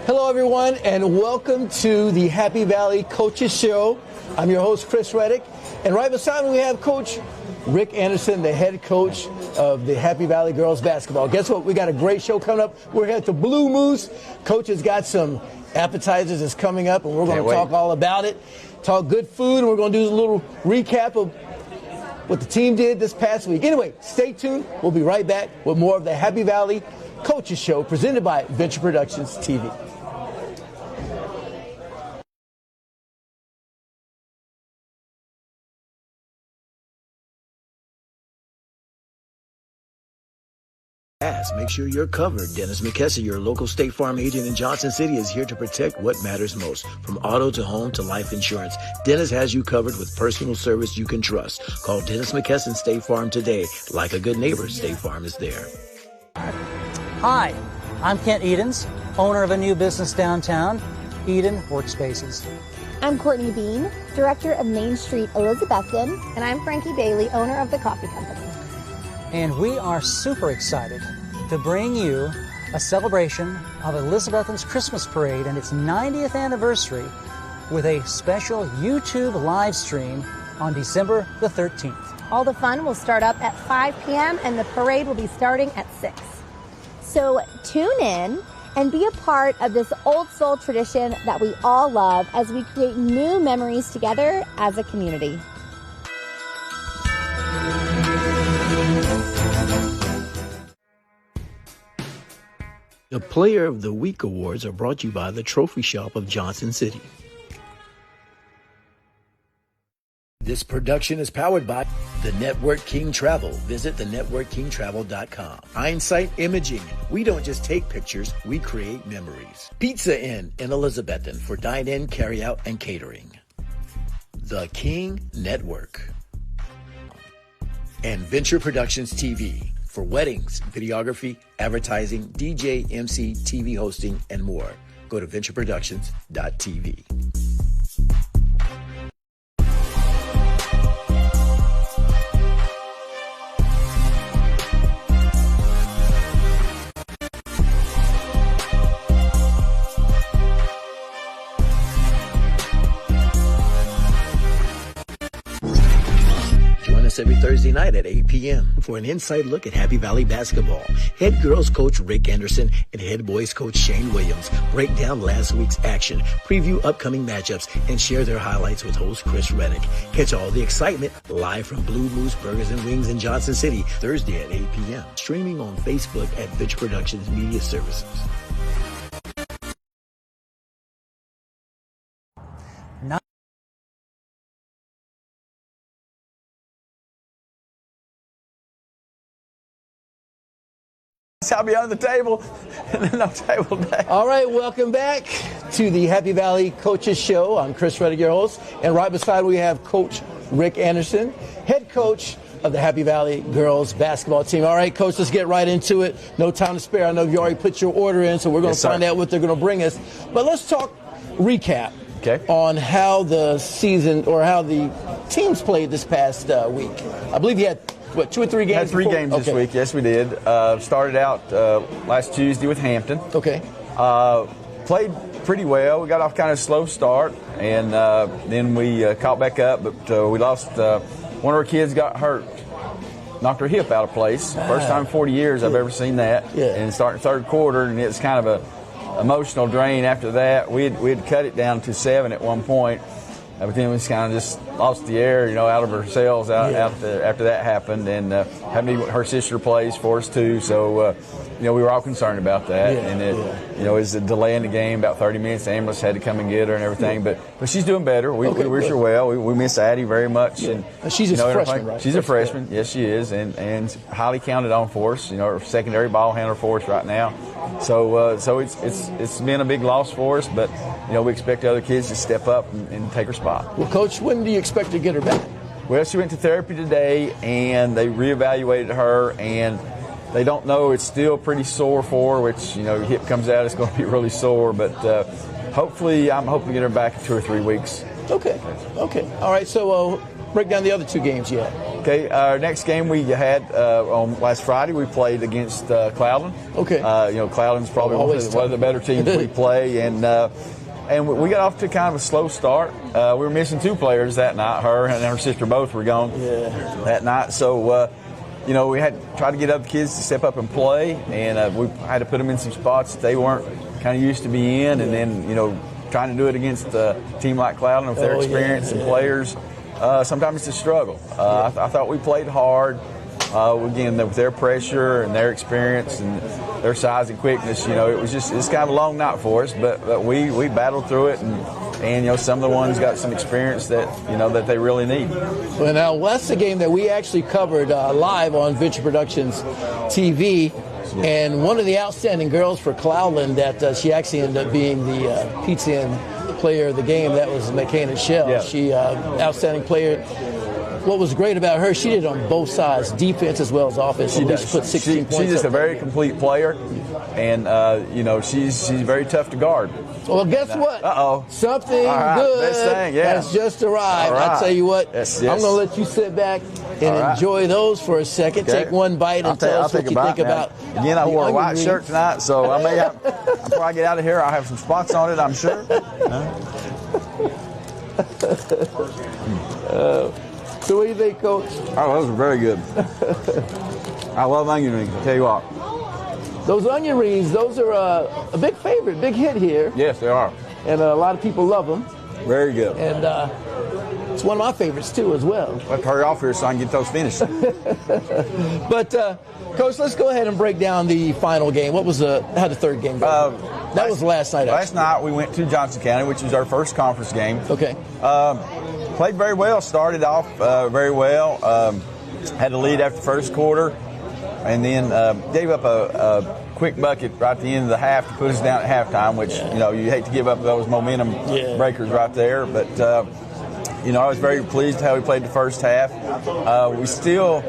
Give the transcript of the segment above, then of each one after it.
Hello, everyone, and welcome to the Happy Valley Coaches Show. I'm your host, Chris Reddick, and right beside me we have Coach Rick Anderson, the head coach of the Happy Valley Girls Basketball. Guess what? We got a great show coming up. We're here at the Blue Moose. Coach has got some appetizers that's coming up, and we're going to talk all about it, talk good food, and we're going to do a little recap of what the team did this past week. Anyway, stay tuned. We'll be right back with more of the Happy Valley Coaches Show presented by Venture Productions TV. Make sure you're covered. Dennis McKesson, your local State Farm agent in Johnson City, is here to protect what matters most. From auto to home to life insurance, Dennis has you covered with personal service you can trust. Call Dennis McKesson State Farm today. Like a good neighbor, State Farm is there. Hi, I'm Kent Edens, owner of a new business downtown, Eden Workspaces. I'm Courtney Bean, director of Main Street Elizabethton. And I'm Frankie Bailey, owner of the Coffee Company. And we are super excited to bring you a celebration of Elizabethton's Christmas Parade and its 90th anniversary with a special YouTube live stream on December the 13th. All the fun will start up at 5 p.m. and the parade will be starting at 6. So tune in and be a part of this old soul tradition that we all love as we create new memories together as a community. The Player of the Week Awards are brought to you by the Trophy Shop of Johnson City. This production is powered by The Network King Travel. Visit thenetworkkingtravel.com. Einsight Imaging. We don't just take pictures, we create memories. Pizza Inn in Elizabethton for dine-in, carry-out, and catering. The King Network. And Venture Productions TV. For weddings, videography, advertising, DJ, MC, TV hosting, and more. Go to ventureproductions.tv. Every Thursday night at 8 p.m. for an inside look at Happy Valley basketball. Head girls coach Rick Anderson and head boys coach Shane Williams break down last week's action, preview upcoming matchups, and share their highlights with host Chris Reddick. Catch all the excitement live from Blue Moose Burgers and Wings in Johnson City, Thursday at 8 p.m. Streaming on Facebook at Venture Productions Media Services. I'll be on the table and then no table day. All right, welcome back to the Happy Valley Coaches Show. I'm Chris Reddick, your host, and right beside we have Coach Rick Anderson, head coach of the Happy Valley Girls Basketball Team. All right, Coach, let's get right into it. No time to spare. I know you already put your order in, so we're going to find out what they're going to bring us. But let's talk recap on how the season or how the teams played this past week. I believe you had 2 or 3 games? Had 3 games this week. Yes, we did. Started out last Tuesday with Hampton. Okay. Played pretty well. We got off kind of a slow start, and then we caught back up, but we lost. One of our kids got hurt, knocked her hip out of place. First time in 40 years I've ever seen that. Yeah. And starting third quarter, and it's kind of a emotional drain after that. We'd cut it down to 7 at one point. But then we just kind of just lost the air, out of ourselves out there after that happened. And her sister plays for us too, so we were all concerned about that. And it was a delay in the game, about 30 minutes. The ambulance had to come and get her and everything. But she's doing better. We wish her well. We miss Addie very much. And she's a freshman, right? She's a freshman. Yes, she is, and highly counted on for us. Her secondary ball handler for us right now. So it's been a big loss for us, but we expect the other kids to step up and take her spot. Well, Coach, when do you expect to get her back? Well, she went to therapy today, and they reevaluated her, and they don't know. It's still pretty sore for her, which, hip comes out, it's going to be really sore. But hopefully, I'm hoping to get her back in 2 or 3 weeks. Okay. All right. So break down the other 2 games you had. Okay, our next game we had on last Friday, we played against Cloudland. Okay. Cloudland's probably one of the better teams we play, and we got off to kind of a slow start. We were missing 2 players that night. Her and her sister both were gone that night. So, we had to try to get other kids to step up and play, and we had to put them in some spots that they weren't kind of used to be in, and then, trying to do it against a team like Cloudland with their experience and players. Sometimes it's a struggle. I thought we played hard. Again, with their pressure and their experience and their size and quickness, it's kind of a long night for us. But we battled through it, and some of the ones got some experience that that they really need. Well, now that's the game that we actually covered live on Venture Productions TV. And one of the outstanding girls for Cloudland that she actually ended up being the Pizza Inn player of the game, that was McKenna Shell. Yeah. She outstanding player. What was great about her, she did on both sides, defense as well as offense. She does. Put 16 points. She's just a very complete player, and she's very tough to guard. Well, guess what? Uh-oh. Something All right. good Best thing, yeah. has just arrived. All right. I tell you what, Yes. I'm going to let you sit back and All right. enjoy those for a second. Okay. Take one bite and tell us what you think about. Again, I the wore a onion white rings. shirt tonight, so I may have, before I get out of here, I'll have some spots on it, I'm sure. So what do you think, Coach? Oh, those are very good. I love onion rings, I tell you what. Those onion rings, those are a big favorite, big hit here. Yes, they are. And a lot of people love them. Very good. And it's one of my favorites, too, as well. Let's hurry off here so I can get those finished. But, Coach, let's go ahead and break down the final game. How the third game go? That was last night, Last night we went to Johnson County, which was our first conference game. Okay. Played very well, started off very well. Had the lead after the first quarter, and then gave up a quick bucket right at the end of the half to put us down at halftime, which, you hate to give up those momentum breakers right there. But, I was very pleased how we played the first half. We still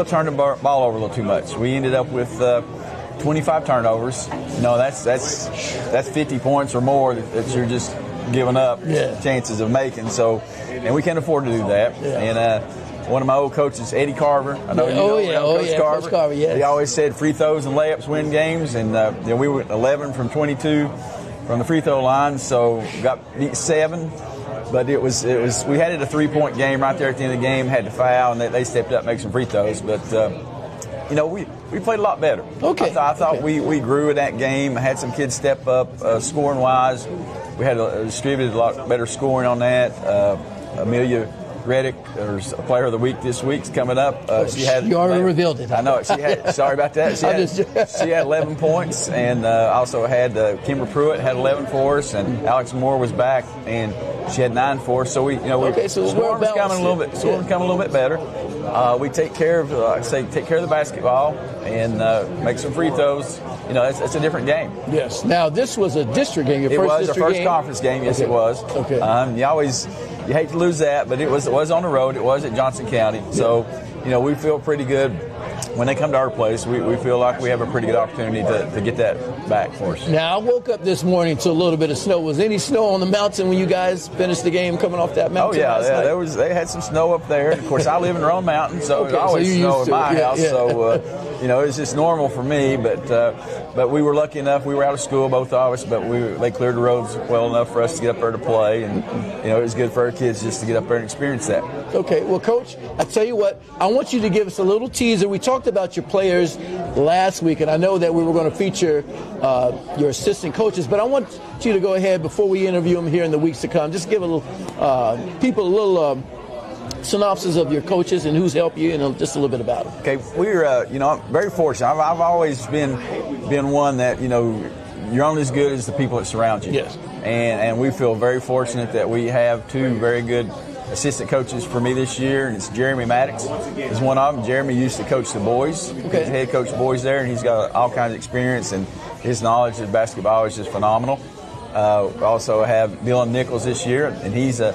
turned the ball over a little too much. We ended up with 25 turnovers. That's 50 points or more that you're just giving up chances of making. So, and we can't afford to do that. Yeah. And one of my old coaches, Eddie Carver. I know Coach Carver. Yes. He always said free throws and layups win games, and we went 11 from 22 from the free throw line, so got beat 7. But it was we had it a 3-point game right there at the end of the game. Had to foul, and they stepped up, make some free throws. But we played a lot better. Okay. I thought we grew in that game. Had some kids step up scoring wise. We had distributed a lot better scoring on that. Amelia Reddick, there's a player of the week this week's coming up. You already revealed it. I know. Sorry about that. She had 11 points, and also had Kimber Pruitt had 11 for us, and Alex Moore was back, and she had 9 for us. So scoring's coming a little bit. Scoring's coming a little bit better. We take care of the basketball and make some free throws. It's a different game. Yes. Now this was a district game. It was our first conference game. Yes, it was. Okay. You hate to lose that, but it was on the road. It was at Johnson County. So, we feel pretty good when they come to our place. We feel like we have a pretty good opportunity to get that back for us. Now, I woke up this morning to a little bit of snow. Was any snow on the mountain when you guys finished the game coming off that mountain? Oh, yeah. Last night? They had some snow up there. Of course, I live in Roan Mountain, so Okay, there's always snow in my house. Yeah. So, it's just normal for me. But we were lucky enough. We were out of school, both of us, but they cleared the roads well enough for us to get up there to play. And, it was good for our kids just to get up there and experience that. Okay. Well, Coach, I tell you what, I want you to give us a little teaser. We talked about your players last week, and I know that we were going to feature your assistant coaches, but I want you to go ahead before we interview them here in the weeks to come. Just give people a little synopsis of your coaches and who's helped you, and just a little bit about them. Okay, we're I'm very fortunate. I've always been one that you're only as good as the people that surround you. Yes. And we feel very fortunate that we have 2 very good assistant coaches for me this year, and it's Jeremy Maddox is one of them. Jeremy used to coach the boys. Okay. He's head coach the boys there, and he's got all kinds of experience, and his knowledge of basketball is just phenomenal. We also have Dylan Nichols this year, and he's a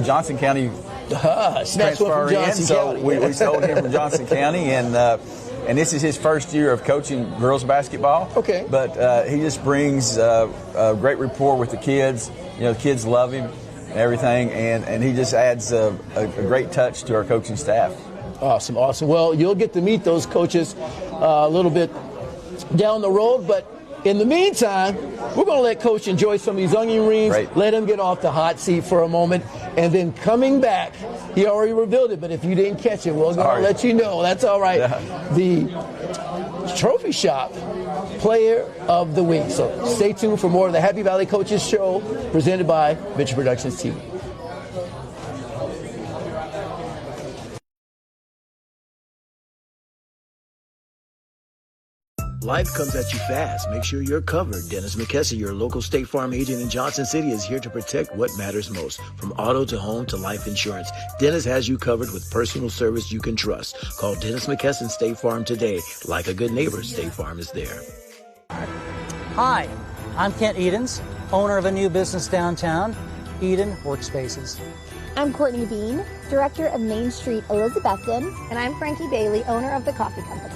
Johnson County transfer in, so we sold him from Johnson County, and this is his first year of coaching girls basketball. Okay. But he just brings a great rapport with the kids. The kids love him. and everything, and he just adds a great touch to our coaching staff. Awesome, awesome. Well, you'll get to meet those coaches a little bit down the road, but in the meantime, we're going to let Coach enjoy some of these onion rings, Right. let him get off the hot seat for a moment, and then coming back, he already revealed it, but if you didn't catch it, we're going to Sorry. let you know. That's all right. Yeah. The Trophy Shop Player of the Week. So stay tuned for more of the Happy Valley Coaches Show presented by Venture Productions TV. Life comes at you fast. Make sure you're covered. Dennis McKesson, your local State Farm agent in Johnson City, is here to protect what matters most. From auto to home to life insurance, Dennis has you covered with personal service you can trust. Call Dennis McKesson State Farm today. Like a good neighbor, State Farm is there. Hi, I'm Kent Edens, owner of a new business downtown, Eden Workspaces. I'm Courtney Bean, Director of Main Street Elizabethton. And I'm Frankie Bailey, owner of The Coffee Company.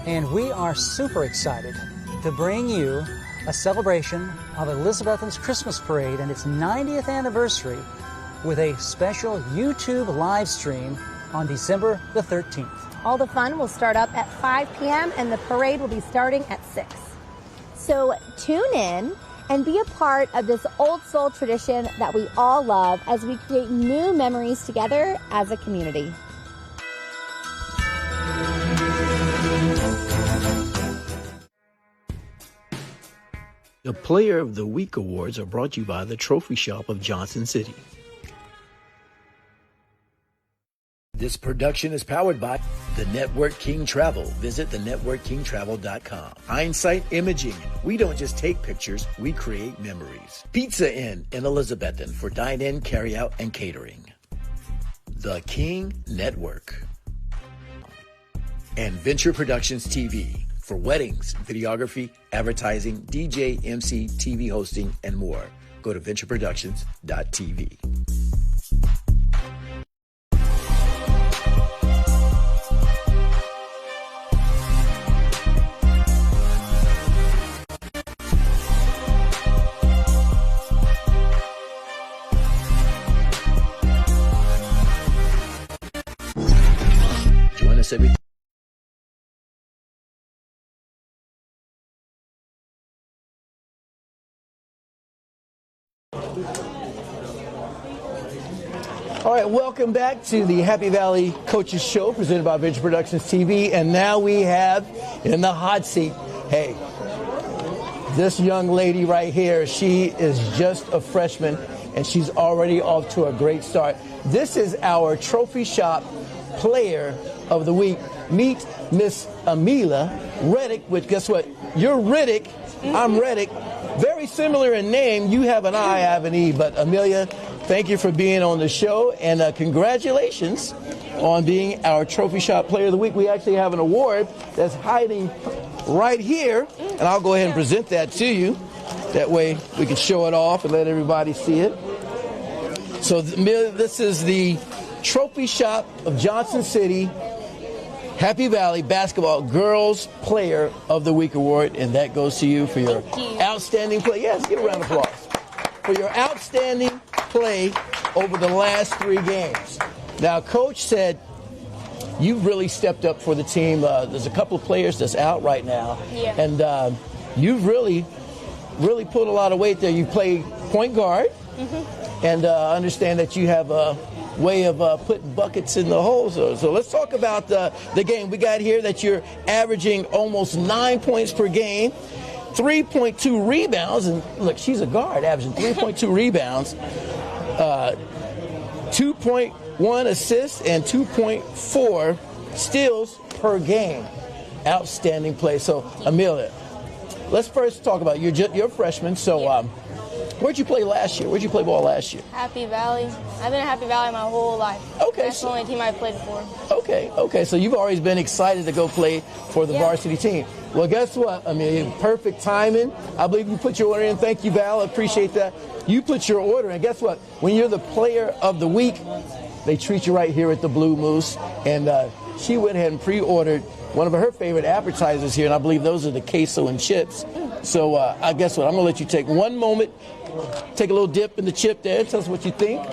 And we are super excited to bring you a celebration of Elizabethton's Christmas Parade and its 90th anniversary with a special YouTube live stream on December the 13th. All the fun will start up at 5 p.m. and the parade will be starting at 6. So tune in and be a part of this old soul tradition that we all love as we create new memories together as a community. The Player of the Week awards are brought to you by the Trophy Shop of Johnson City. This production is powered by the Network King Travel. Visit thenetworkkingtravel.com. Einsight Imaging. We don't just take pictures, we create memories. Pizza Inn in Elizabethton for dine-in, carry-out, and catering. The King Network. And Venture Productions TV for weddings, videography, advertising, DJ, MC, TV hosting, and more. Go to ventureproductions.tv. Join us every All right, welcome back to the Happy Valley Coaches Show presented by Venture Productions TV. And now we have in the hot seat, hey, this young lady right here, she is just a freshman and she's already off to a great start. This is our Trophy Shop Player of the Week. Meet Miss Amelia Reddick, which guess what? You're Riddick, I'm Reddick. Very similar in name. You have an I, I have an E, but Amelia, thank you for being on the show, and congratulations on being our Trophy Shop Player of the Week. We actually have an award that's hiding right here, and I'll go ahead and present that to you. That way we can show it off and let everybody see it. So Amelia, this is the Trophy Shop of Johnson City Happy Valley Basketball Girls Player of the Week Award, and that goes to you for your outstanding play. Yes, give a round of applause. For your outstanding play over the last 3 games. Now, Coach said you've really stepped up for the team. There's a couple of players that's out right now, and you've really put a lot of weight there. You play point guard, and understand that you have a way of putting buckets in the holes. So let's talk about the game. We got here that you're averaging almost 9 points per game, 3.2 rebounds, and look, she's a guard, averaging 3.2 rebounds, 2.1 assists, and 2.4 steals per game. Outstanding play. So, Amelia, let's first talk about you're a freshman, so where'd you play last year? Where'd you play ball last year? Happy Valley. I've been at Happy Valley my whole life. Okay. That's the only team I played for. Okay. So you've always been excited to go play for the varsity team. Well, guess what, Amelia? Perfect timing. I believe you put your order in. Thank you, Val. I appreciate that. You put your order in. Guess what? When you're the Player of the Week, they treat you right here at the Blue Moose. And she went ahead and pre-ordered one of her favorite appetizers here, and I believe those are the queso and chips. So I guess what? I'm going to let you take one moment, take a little dip in the chip there. Tell us what you think.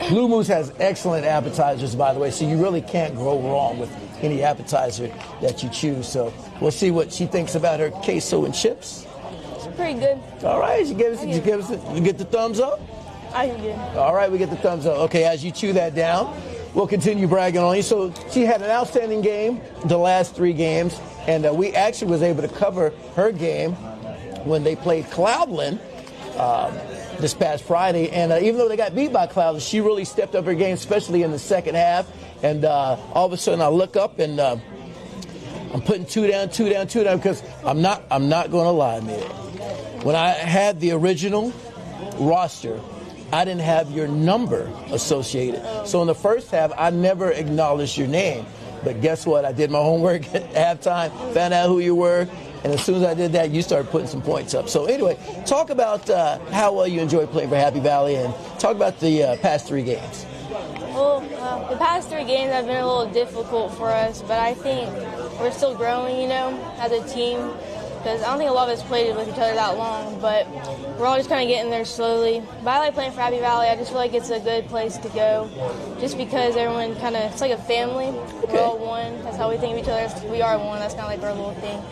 Blue Moose has excellent appetizers, by the way, so you really can't go wrong with any appetizer that you choose. So we'll see what she thinks about her queso and chips. It's pretty good. All right, you get the thumbs up? I think good. All right, we get the thumbs up. Okay, as you chew that down, we'll continue bragging on you. So she had an outstanding game the last 3 games, and we actually was able to cover her game when they played Cloudland this past Friday. And even though they got beat by Cloudland, she really stepped up her game, especially in the second half. And all of a sudden, I look up and I'm putting 2 down, because I'm not going to lie, man. When I had the original roster, I didn't have your number associated. So in the first half, I never acknowledged your name. But guess what? I did my homework at halftime, found out who you were, and as soon as I did that, you started putting some points up. So anyway, talk about how well you enjoy playing for Happy Valley, and talk about the past 3 games. Well, the past 3 games have been a little difficult for us, but I think we're still growing, as a team. Because I don't think a lot of us played with each other that long, but we're all just kind of getting there slowly. But I like playing for Happy Valley. I just feel like it's a good place to go, just because everyone it's like a family. Okay. We're all one. That's how we think of each other. We are one. That's kind of like our little thing.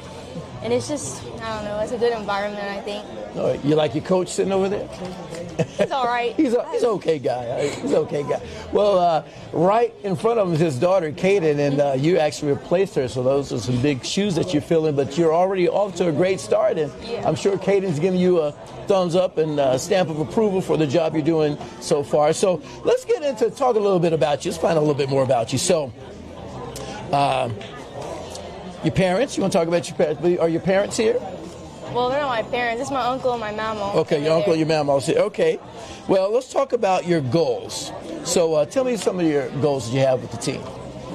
And it's just, I don't know, it's a good environment, I think. All right. You like your coach sitting over there? He's all right. He's an okay guy. He's an okay guy. Well, right in front of him is his daughter, Kaden, and you actually replaced her, so those are some big shoes that you're filling, but you're already off to a great start, and yeah. I'm sure Kaden's giving you a thumbs up and a stamp of approval for the job you're doing so far. So let's get into talk a little bit about you. Let's find out a little bit more about you. So, your parents, you want to talk about your parents? Are your parents here? Well, they're not my parents. It's my uncle and my mama. Okay, your uncle and your mama. Okay. Well, let's talk about your goals. So tell me some of your goals that you have with the team.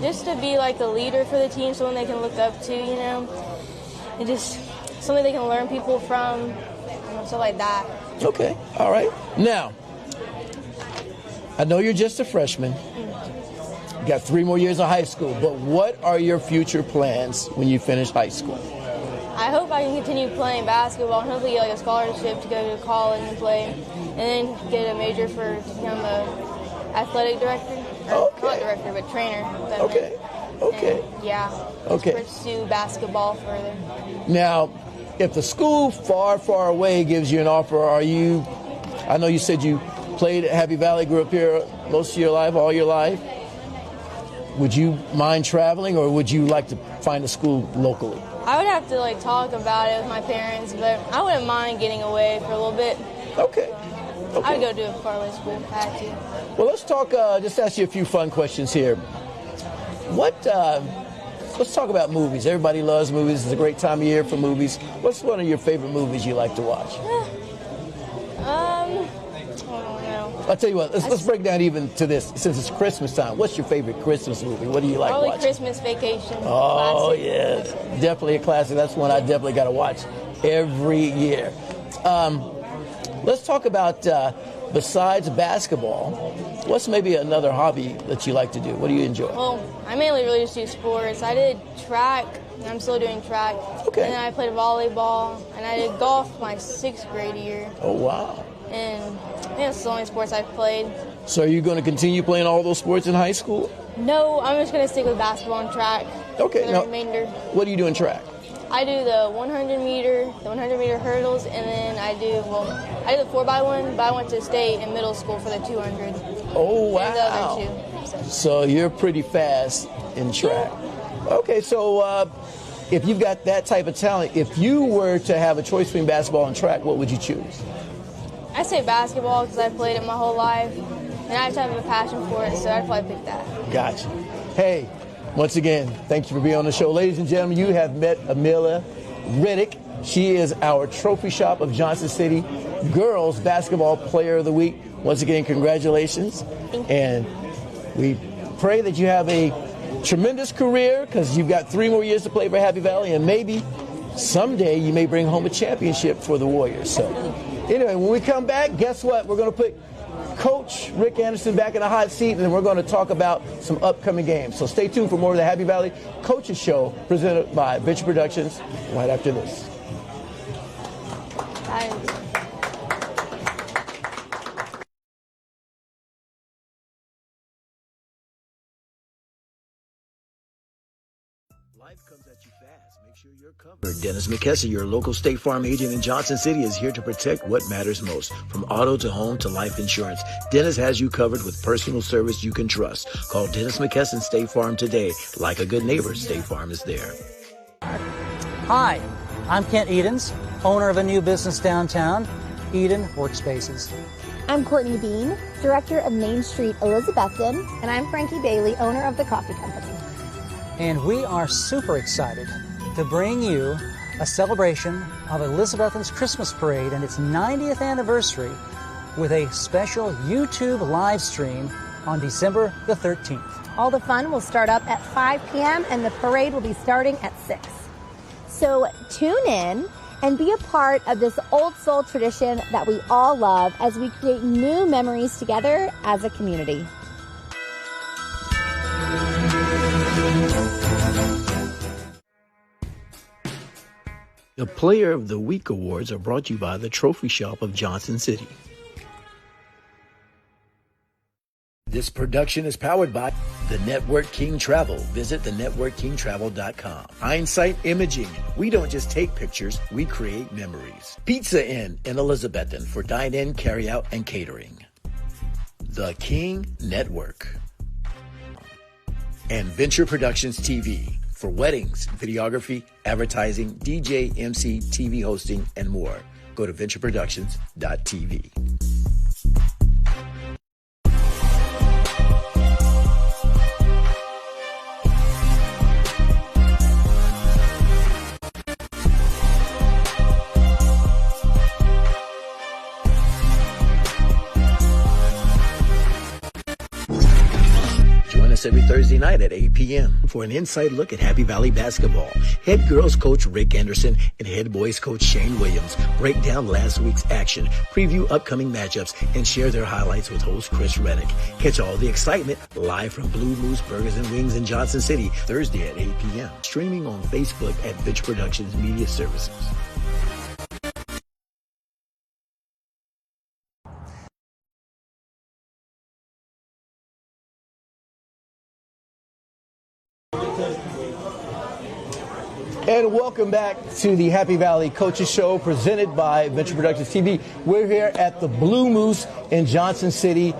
Just to be like a leader for the team, someone they can look up to, and just something they can learn people from, stuff like that. Okay. All right. Now, I know you're just a freshman. You got 3 more years of high school, but what are your future plans when you finish high school? I hope I can continue playing basketball and hopefully get a scholarship to go to college and play, and then get a major to become an athletic director. Okay. Not director, but trainer. Okay. Okay. And, yeah. Okay. Pursue basketball further. Now, if the school far, far away gives you an offer, I know you said you played at Happy Valley, grew up here most of your life, all your life. Would you mind traveling, or would you like to find a school locally? I would have to talk about it with my parents, but I wouldn't mind getting away for a little bit. Okay. I would go to a faraway school if I had to. Well, let's talk. Just ask you a few fun questions here. Let's talk about movies. Everybody loves movies. It's a great time of year for movies. What's one of your favorite movies you like to watch? I'll tell you what, let's break down even to this, since it's Christmas time. What's your favorite Christmas movie? What do you like watching? watching? Christmas Vacation. Oh, classic. yeah. Definitely a classic. That's one I definitely got to watch every year. Let's talk about, besides basketball, what's maybe another hobby that you like to do? What do you enjoy? Well, I mainly really just do sports. I did track, and I'm still doing track. Okay. And then I played volleyball, and I did golf my 6th grade year. Oh, wow. And I think that's the only sports I've played. So are you going to continue playing all those sports in high school? No, I'm just going to stick with basketball and track. Okay. For the Now, remainder. what do you do in track? I do the 100-meter hurdles, and then I do the 4x1, but I went to state in middle school for the 200. Oh, wow. And the other 2. So you're pretty fast in track. Yeah. Okay, so if you've got that type of talent, if you were to have a choice between basketball and track, what would you choose? I say basketball because I played it my whole life, and I just have a passion for it, so I'd probably pick that. Gotcha. Hey, once again, thank you for being on the show. Ladies and gentlemen, you have met Amelia Riddick. She is our Trophy Shop of Johnson City Girls Basketball Player of the Week. Once again, congratulations. Thank you. And we pray that you have a tremendous career, because you've got 3 more years to play for Happy Valley, and maybe someday you may bring home a championship for the Warriors. So anyway, when we come back, guess what? We're going to put Coach Rick Anderson back in the hot seat, and then we're going to talk about some upcoming games. So stay tuned for more of the Happy Valley Coaches Show presented by Venture Productions right after this. Life comes at you fast. Make sure you're covered. Dennis McKesson, your local State Farm agent in Johnson City, is here to protect what matters most. From auto to home to life insurance, Dennis has you covered with personal service you can trust. Call Dennis McKesson State Farm today. Like a good neighbor, State Farm is there. Hi, I'm Kent Edens, owner of a new business downtown, Eden Workspaces. I'm Courtney Bean, director of Main Street Elizabethton. And I'm Frankie Bailey, owner of The Coffee Company. And we are super excited to bring you a celebration of Elizabethton's Christmas Parade and its 90th anniversary with a special YouTube live stream on December the 13th. All the fun will start up at 5 p.m. and the parade will be starting at 6. So tune in and be a part of this old soul tradition that we all love as we create new memories together as a community. The Player of the Week Awards are brought to you by the Trophy Shop of Johnson City. This production is powered by the Network King Travel. Visit thenetworkkingtravel.com. Hindsight Imaging. We don't just take pictures, we create memories. Pizza Inn in Elizabethton for dine-in, carry-out, and catering. The King Network. And Venture Productions TV. For weddings, videography, advertising, DJ, MC, TV hosting, and more. Go to ventureproductions.tv. Every Thursday night at 8 p.m. for an inside look at Happy Valley basketball. Head girls coach Rick Anderson and head boys coach Shane Williams break down last week's action, preview upcoming matchups, and share their highlights with host Chris Reddick. Catch all the excitement live from Blue Moose Burgers and Wings in Johnson City Thursday at 8 p.m. Streaming on Facebook at Venture Productions Media Services. And welcome back to the Happy Valley Coaches Show presented by Venture Productions TV. We're here at the Blue Moose in Johnson City.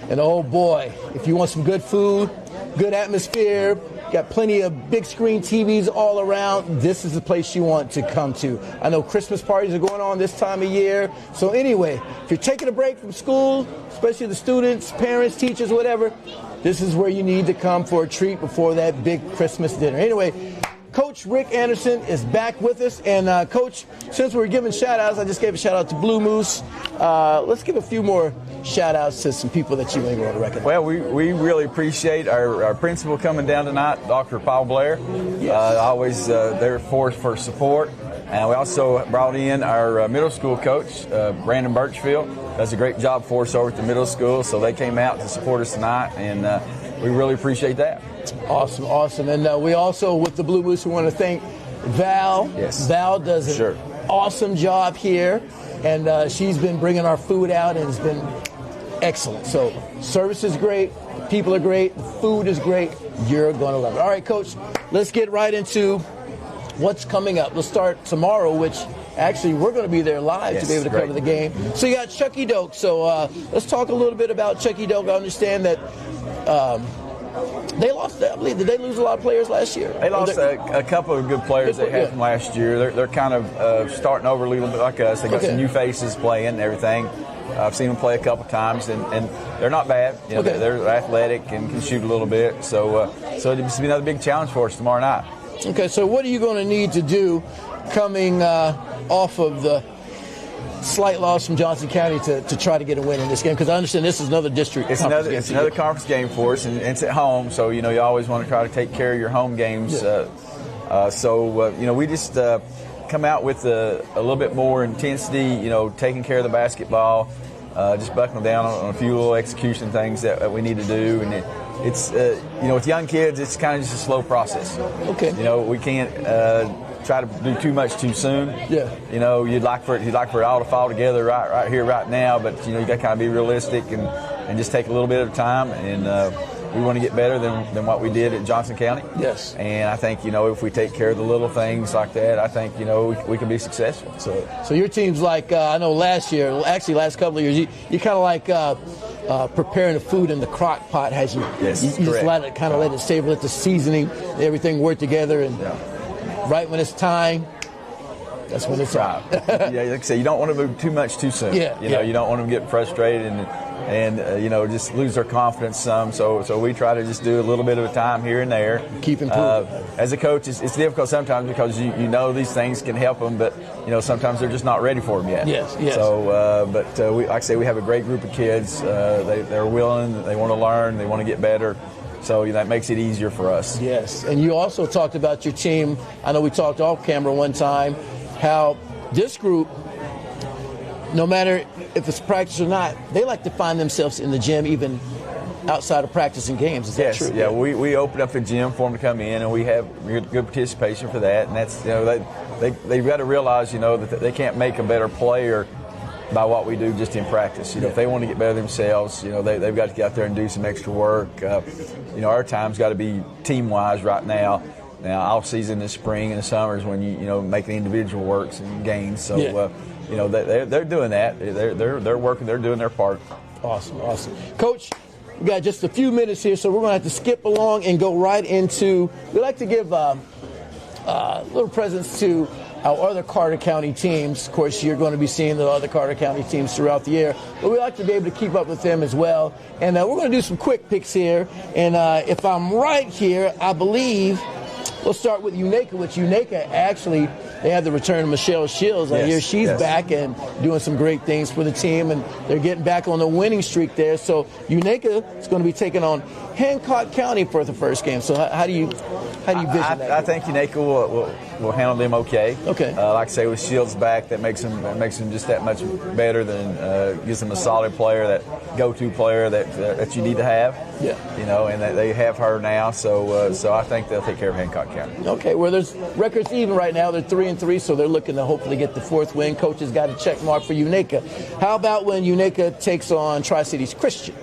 And oh boy, if you want some good food, good atmosphere, got plenty of big screen TVs all around, this is the place you want to come to. I know Christmas parties are going on this time of year. So anyway, if you're taking a break from school, especially the students, parents, teachers, whatever, this is where you need to come for a treat before that big Christmas dinner. Anyway, Coach Rick Anderson is back with us. And, Coach, since we're giving shout-outs, I just gave a shout-out to Blue Moose. Let's give a few more shout-outs to some people that you may want to recognize. Well, we really appreciate our principal coming down tonight, Dr. Paul Blair. Yes. Always there for support. And we also brought in our middle school coach, Brandon Birchfield. Does a great job for us over at the middle school. So they came out to support us tonight, and we really appreciate that. Awesome, awesome. And we also, with the Blue Moose, we want to thank Val. Yes. Val does an awesome job here, and she's been bringing our food out, and it's been excellent. So service is great, people are great, the food is great. You're going to love it. All right, Coach, let's get right into what's coming up. We'll start tomorrow, which actually we're going to be there live to be able to cover the game. So you got Chucky Doak. So let's talk a little bit about Chucky Doak. I understand that they lost, I believe, did they lose a lot of players last year? They lost a couple of good players they had from last year. They're kind of starting over a little bit like us. They got some new faces playing and everything. I've seen them play a couple times, and they're not bad. You know, they're athletic and can shoot a little bit. So it'll be another big challenge for us tomorrow night. Okay, so what are you going to need to do coming off of the slight loss from Johnson County to try to get a win in this game? Because I understand this is another district. It's another conference game for us, and it's at home. So you always want to try to take care of your home games. Yeah. We just come out with a little bit more intensity. Taking care of the basketball. just buckling down on a few little execution things that we need to do. And it's with young kids, it's kind of just a slow process. Okay. We can't try to do too much too soon. Yeah. You'd like for it all to fall together right here, right now. But you got to kind of be realistic and just take a little bit of time. And we want to get better than what we did at Johnson County. Yes. And I think if we take care of the little things like that, I think we can be successful. So your team's like I know last couple of years, you kind of like preparing the food in the crock pot. Has you? Yes, you just correct. let it savor, let the seasoning, everything work together, and right when it's time, that's when it's right. Yeah, like I say, you don't want to move too much too soon. You don't want them to get frustrated and just lose their confidence some. So we try to just do a little bit of a time here and there. Keep improving. As a coach, it's difficult sometimes because you know these things can help them, but sometimes they're just not ready for them yet. Yes. So, like I say, we have a great group of kids. They're willing. They want to learn. They want to get better. So that makes it easier for us. Yes. And you also talked about your team. I know we talked off camera one time how this group, no matter if it's practice or not, they like to find themselves in the gym even outside of practice and games. Is that true? Yeah, we open up the gym for them to come in, and we have good participation for that. And that's they've got to realize that they can't make a better player by what we do just in practice. If they want to get better themselves, they've got to get out there and do some extra work. Our time's got to be team-wise right now. Now, off season this spring and the summers when you make the individual works and gains. So they're doing that. They're working. They're doing their part. Awesome. Coach, we got just a few minutes here, so we're going to have to skip along and go right into. We like to give little presents to our other Carter County teams. Of course, you're going to be seeing the other Carter County teams throughout the year, but we like to be able to keep up with them as well. And we're going to do some quick picks here. And if I'm right here, I believe we'll start with Unaka, which Unaka actually, they have the return of Michelle Shields. I hear she's back and doing some great things for the team, and they're getting back on the winning streak there. So Unaka is going to be taking on Hancock County for the first game. So how do you vision that? I think Unaka will handle them okay. Okay. Like I say, with Shields back, that makes them just that much better than gives them a solid player, that go-to player that you need to have. Yeah. And they have her now. So I think they'll take care of Hancock County. Okay. Well, there's records even right now. They're 3-3, so they're looking to hopefully get the fourth win. Coach has got a check mark for Unaka. How about when Unaka takes on Tri-Cities Christian?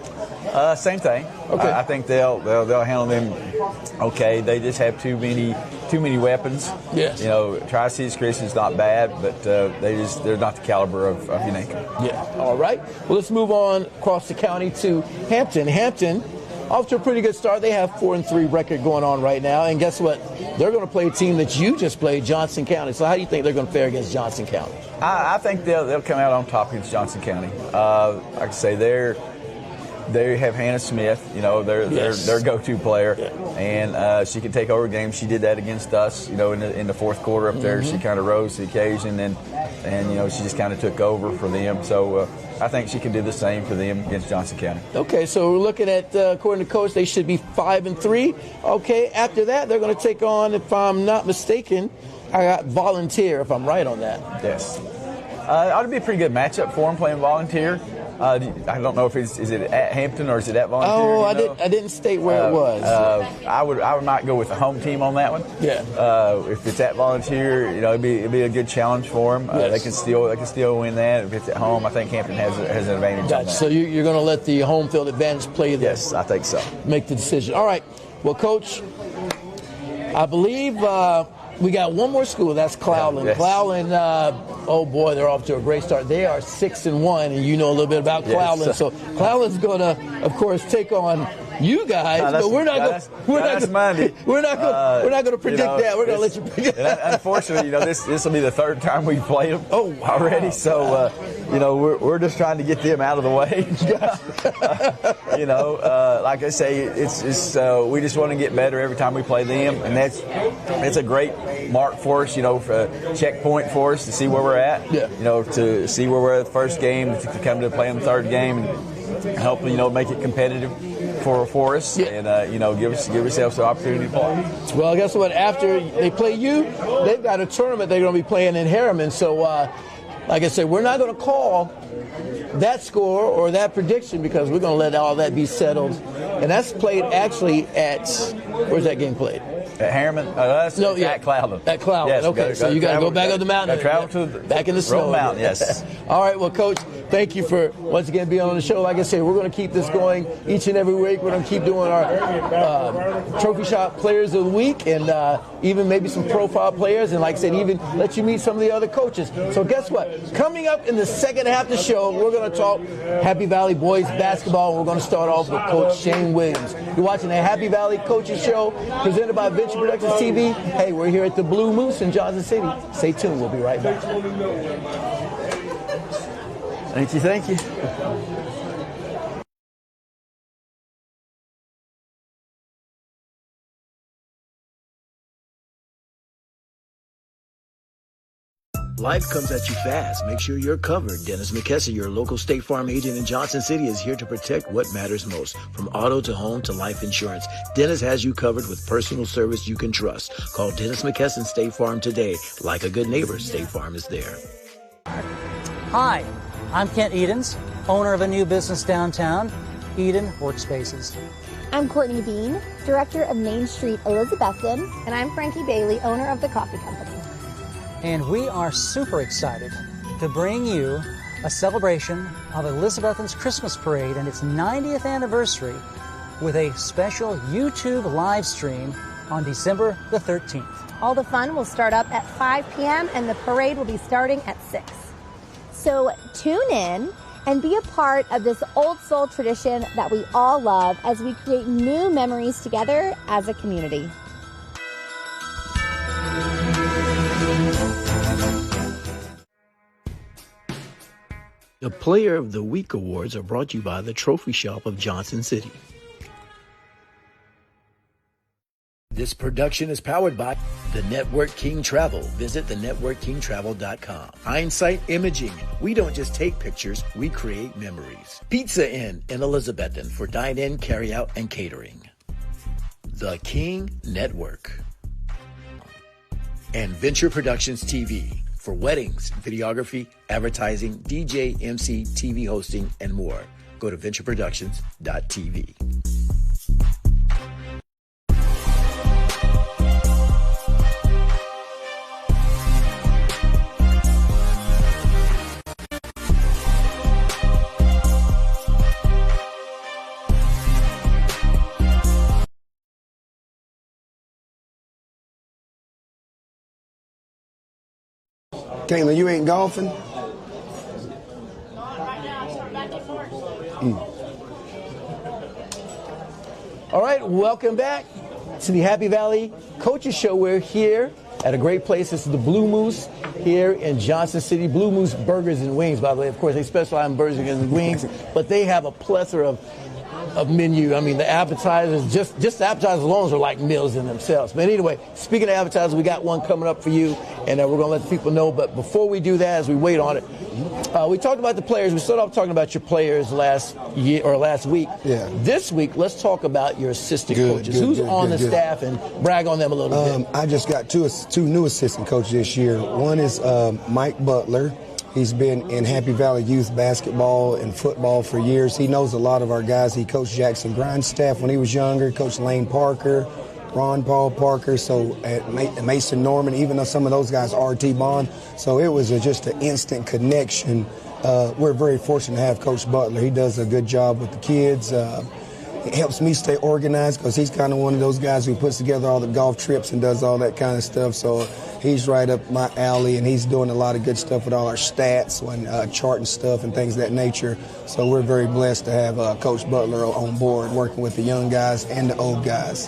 Same thing. Okay. I think they'll handle them okay. They just have too many weapons. Yes. Tri-Cities Christian's not bad, but they're not the caliber of Unaka. Yeah. All right. Well, let's move on across the county to Hampton. Hampton, off to a pretty good start. They have 4-3 record going on right now, and guess what? They're going to play a team that you just played, Johnson County. So how do you think they're going to fare against Johnson County? I think they'll come out on top against Johnson County. Like I say, they have Hannah Smith, their go-to player, and she can take over games. She did that against us, in the fourth quarter up there. She kind of rose to the occasion, and she just kind of took over for them. So I think she can do the same for them against Johnson County. Okay, so we're looking at, according to Coach, they should be 5-3. Okay, after that, they're going to take on, if I'm not mistaken, I got Volunteer, if I'm right on that. Yes. It ought to be a pretty good matchup for them playing Volunteer. I don't know if is it at Hampton or is it at Volunteer? Oh, I didn't state where it was. I might go with the home team on that one. Yeah. If it's at Volunteer, it'd be a good challenge for them. Yes. They can still win that. If it's at home, I think Hampton has an advantage. Gotcha. On that. So you're going to let the home field advantage play there. Yes, I think so. Make the decision. All right. Well, Coach, I believe we got one more school. That's Cloudland. Yes. Cloudland, oh boy, they're off to a great start. They are 6-1, and you know a little bit about Cloudland. Yes. So Cloudland's going to, of course, take on you guys. But we're not going. We're not going to predict that. We're going to let you predict. Unfortunately, this will be the third time we've played them already. So we're just trying to get them out of the way. Like I say, it's we just want to get better every time we play them, and that's a great mark for us. For a checkpoint for us to see where we're at. Yeah. To see where we're at the first game, to come to play in the third game, and hopefully make it competitive for us, and give ourselves the opportunity to play. Well, guess what? After they play you, they've got a tournament they're going to be playing in Harriman. So like I said, we're not going to call that score or that prediction because we're going to let all that be settled. And that's played actually at, where's that game played? At Harriman? At Cloudland. At Cloudland. Yes, okay, so you got to go back up the mountain. Travel to the back in the snow. Mountain, yes. All right, well, Coach, thank you for once again being on the show. Like I said, we're going to keep this going each and every week. We're going to keep doing our Trophy Shop Players of the Week and even maybe some profile players. And like I said, even let you meet some of the other coaches. So guess what? Coming up in the second half of the show, we're going to talk Happy Valley boys basketball. We're going to start off with Coach Shane Williams. You're watching the Happy Valley Coaches Show presented by Venture Productions TV. Hey, we're here at the Blue Moose in Johnson City. Stay tuned. We'll be right back. Thank you, thank you. Life comes at you fast. Make sure you're covered. Dennis McKesson, your local State Farm agent in Johnson City, is here to protect what matters most. From auto to home to life insurance, Dennis has you covered with personal service you can trust. Call Dennis McKesson State Farm today. Like a good neighbor, State Farm is there. Hi, I'm Kent Edens, owner of a new business downtown, Eden Workspaces. I'm Courtney Bean, Director of Main Street Elizabethton. And I'm Frankie Bailey, owner of The Coffee Company. And we are super excited to bring you a celebration of Elizabethton's Christmas Parade and its 90th anniversary with a special YouTube live stream on December the 13th. All the fun will start up at 5 p.m. and the parade will be starting at 6. So tune in and be a part of this old soul tradition that we all love as we create new memories together as a community. The Player of the Week awards are brought to you by the Trophy Shop of Johnson City. This production is powered by the Network King Travel. Visit thenetworkkingtravel.com. Hindsight Imaging. We don't just take pictures, we create memories. Pizza Inn in Elizabethton for dine-in, carry-out, and catering. The King Network. And Venture Productions TV for weddings, videography, advertising, DJ, MC, TV hosting, and more. Go to ventureproductions.tv. Caitlin, you ain't golfing? All right, welcome back to the Happy Valley Coaches Show. We're here at a great place. This is the Blue Moose here in Johnson City. Blue Moose Burgers and Wings, by the way. Of course, they specialize in burgers and wings, but they have a plethora of menu. I mean, the appetizers, just the appetizers alone are like meals in themselves. But anyway, speaking of appetizers, we got one coming up for you, and we're going to let the people know. But before we do that, as we wait on it, we talked about the players. We started off talking about your players last week. Yeah. This week, let's talk about your assistant coaches. Who's on the staff, and brag on them a little bit. I just got two new assistant coaches this year. One is Mike Butler. He's been in Happy Valley youth basketball and football for years. He knows a lot of our guys. He coached Jackson Grindstaff when he was younger, coached Lane Parker, Ron Paul Parker, so at Mason Norman, even though some of those guys are T-Bond. So it was just an instant connection. We're very fortunate to have Coach Butler. He does a good job with the kids. It helps me stay organized because he's kind of one of those guys who puts together all the golf trips and does all that kind of stuff. So he's right up my alley, and he's doing a lot of good stuff with all our stats and charting stuff and things of that nature. So we're very blessed to have Coach Butler on board working with the young guys and the old guys.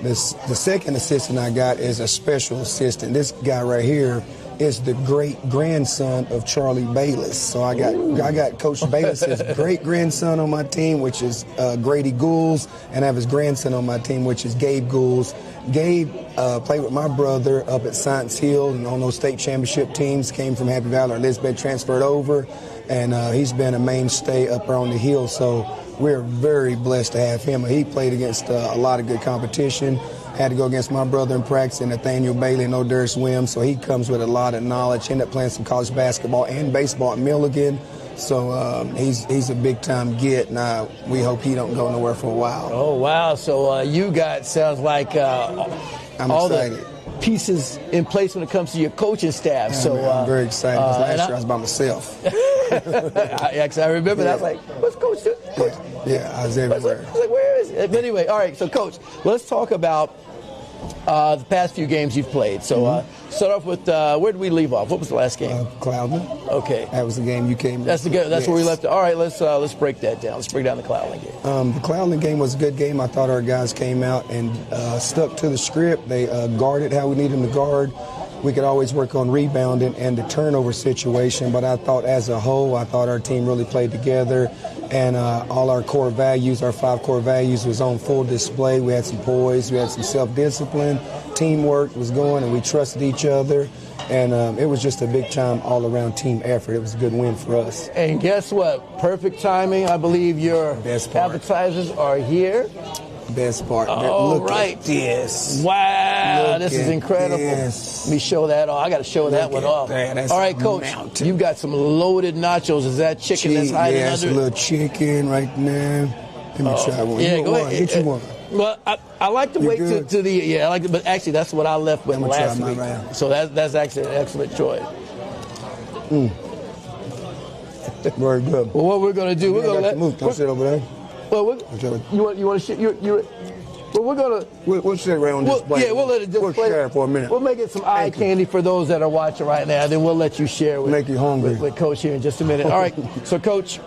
The second assistant I got is a special assistant. This guy right here is the great-grandson of Charlie Bayless. So I got Coach Bayless's great-grandson on my team, which is Grady Gouls, and I have his grandson on my team, which is Gabe Gouls. Gabe played with my brother up at Science Hill and on those state championship teams, came from Happy Valley. Elizabeth transferred over, and he's been a mainstay up on the hill. So we're very blessed to have him. He played against a lot of good competition, Had to go against my brother in practice, and Nathaniel Bailey and O'Durst Wims. So he comes with a lot of knowledge. Ended up playing some college basketball and baseball at Milligan. So he's a big-time get. Now, we hope he don't go nowhere for a while. Oh, wow. So you got, sounds like I'm all excited. the pieces in place when it comes to your coaching staff. Yeah, So I'm very excited. 'Cause last year I was by myself. I remember that. I was like, what's Coach doing? Yeah, I was everywhere. I was like, where is it? But anyway, all right. So, Coach, let's talk about the past few games you've played. So start off with, where did we leave off? What was the last game? Cloudland. Okay. That was the game you came. That's the good. That's where we Yes. left it. All right, let's break that down. Let's break down the Cloudland game. The Cloudland game was a good game. I thought our guys came out and stuck to the script. They guarded how we needed them to guard. We could always work on rebounding and the turnover situation, but I thought as a whole, I thought our team really played together, and all our core values, our 5 core values, was on full display. We had some poise, we had some self-discipline, teamwork was going, and we trusted each other, and it was just a big-time all-around team effort. It was a good win for us. And guess what? Perfect timing. I believe your Best part. appetizers are here. Best part. Oh, Look right. at this. Wow, Look this is at incredible. this. Let me show that off. I got to show that one at off. that. That's All right, a Coach, mountain. you've got some loaded nachos. Is that chicken that's hiding yeah, it's a under? little chicken right now. Let me try one. Yeah, You go want ahead. Get you one. Well, I like to You wait good? to the I like to, but actually that's what I left with I'm gonna try last mine week. right now. So that's actually an excellent choice. Very good. Well, what we're gonna do, we're gonna let. move. Don't sit over there. Well, try you want to shit you. Well, we're gonna. We'll sit right on display. Yeah, we'll let it display. We'll share for a minute. We'll make it some eye Thank you. candy for those that are watching right now. Then we'll let you share with, Make you hungry. with Coach here in just a minute. All right. So, Coach,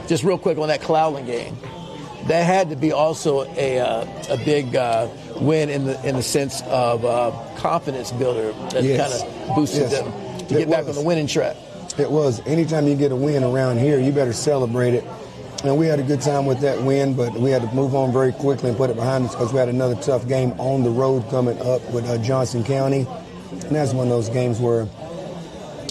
just real quick on that Cloudland game, that had to be also a big win in the sense of confidence builder that Yes. kind of boosted Yes. them to It get back was. on the winning track. It was. Anytime you get a win around here, you better celebrate it. And we had a good time with that win, but we had to move on very quickly and put it behind us because we had another tough game on the road coming up with Johnson County. And that's one of those games where,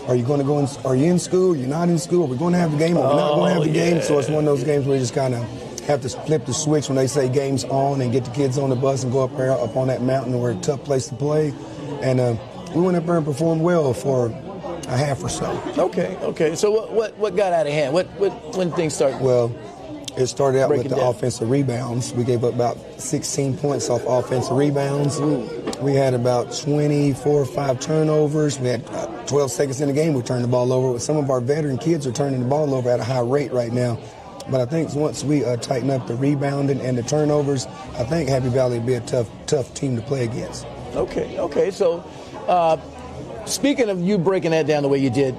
are you going to go in? Are you in school? You're not in school? Are we going to have the game? Or we're not going to have the game? So it's one of those games where you just kind of have to flip the switch when they say game's on and get the kids on the bus and go up there up on that mountain where it's a tough place to play. And we went up there and performed well for a half or so. Okay. So what got out of hand? When things started? Well, it started out Break with it the down. offensive rebounds. We gave up about 16 points off offensive rebounds. We had about 24 or 5 turnovers. We had 12 seconds in the game, we turned the ball over. Some of our veteran kids are turning the ball over at a high rate right now. But I think once we tighten up the rebounding and the turnovers, I think Happy Valley will be a tough team to play against. Okay. So, speaking of you breaking that down the way you did,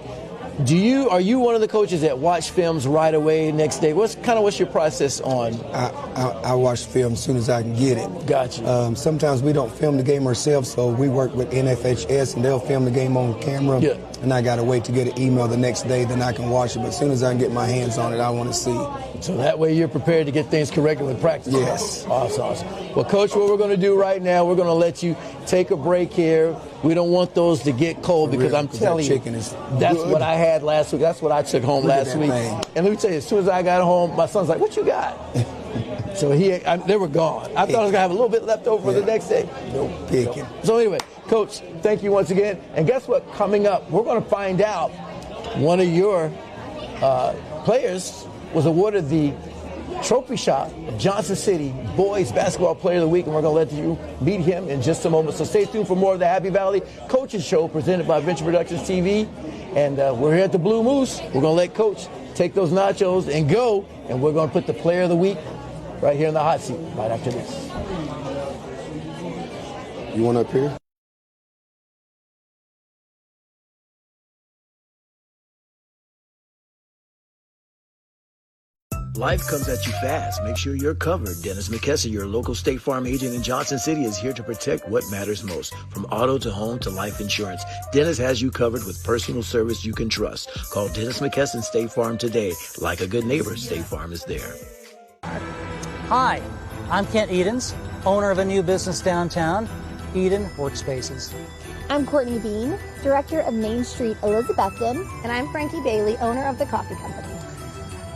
are you one of the coaches that watch films right away next day? What's your process on? I watch film as soon as I can get it. Gotcha. Sometimes we don't film the game ourselves, so we work with NFHS and they'll film the game on camera. Yeah. And I got to wait to get an email the next day, then I can watch it. But as soon as I can get my hands on it, I want to see. So that way you're prepared to get things corrected with practice. Yes. Awesome. Well, Coach, what we're going to do right now, we're going to let you take a break here. We don't want those to get cold For because real, I'm 'cause telling that you, chicken is that's good. what I had last week. That's what I took home Look at last that week. thing. And let me tell you, as soon as I got home, my son's like, "What you got?" So they were gone. I thought I was going to have a little bit left over for the next day. No picking. So anyway, Coach, thank you once again. And guess what? Coming up, we're going to find out one of your players was awarded the trophy shot of Johnson City Boys Basketball Player of the Week, and we're going to let you meet him in just a moment. So stay tuned for more of the Happy Valley Coaches Show presented by Venture Productions TV. And we're here at the Blue Moose. We're going to let Coach take those nachos and go, and we're going to put the Player of the Week right here in the hot seat right after this. You want up here? Life comes at you fast. Make sure you're covered. Dennis McKesson, your local State Farm agent in Johnson City, is here to protect what matters most. From auto to home to life insurance, Dennis has you covered with personal service you can trust. Call Dennis McKesson State Farm today. Like a good neighbor, State Farm is there. Hi, I'm Kent Edens, owner of a new business downtown, Eden Workspaces. I'm Courtney Bean, Director of Main Street Elizabethton. And I'm Frankie Bailey, owner of The Coffee Company.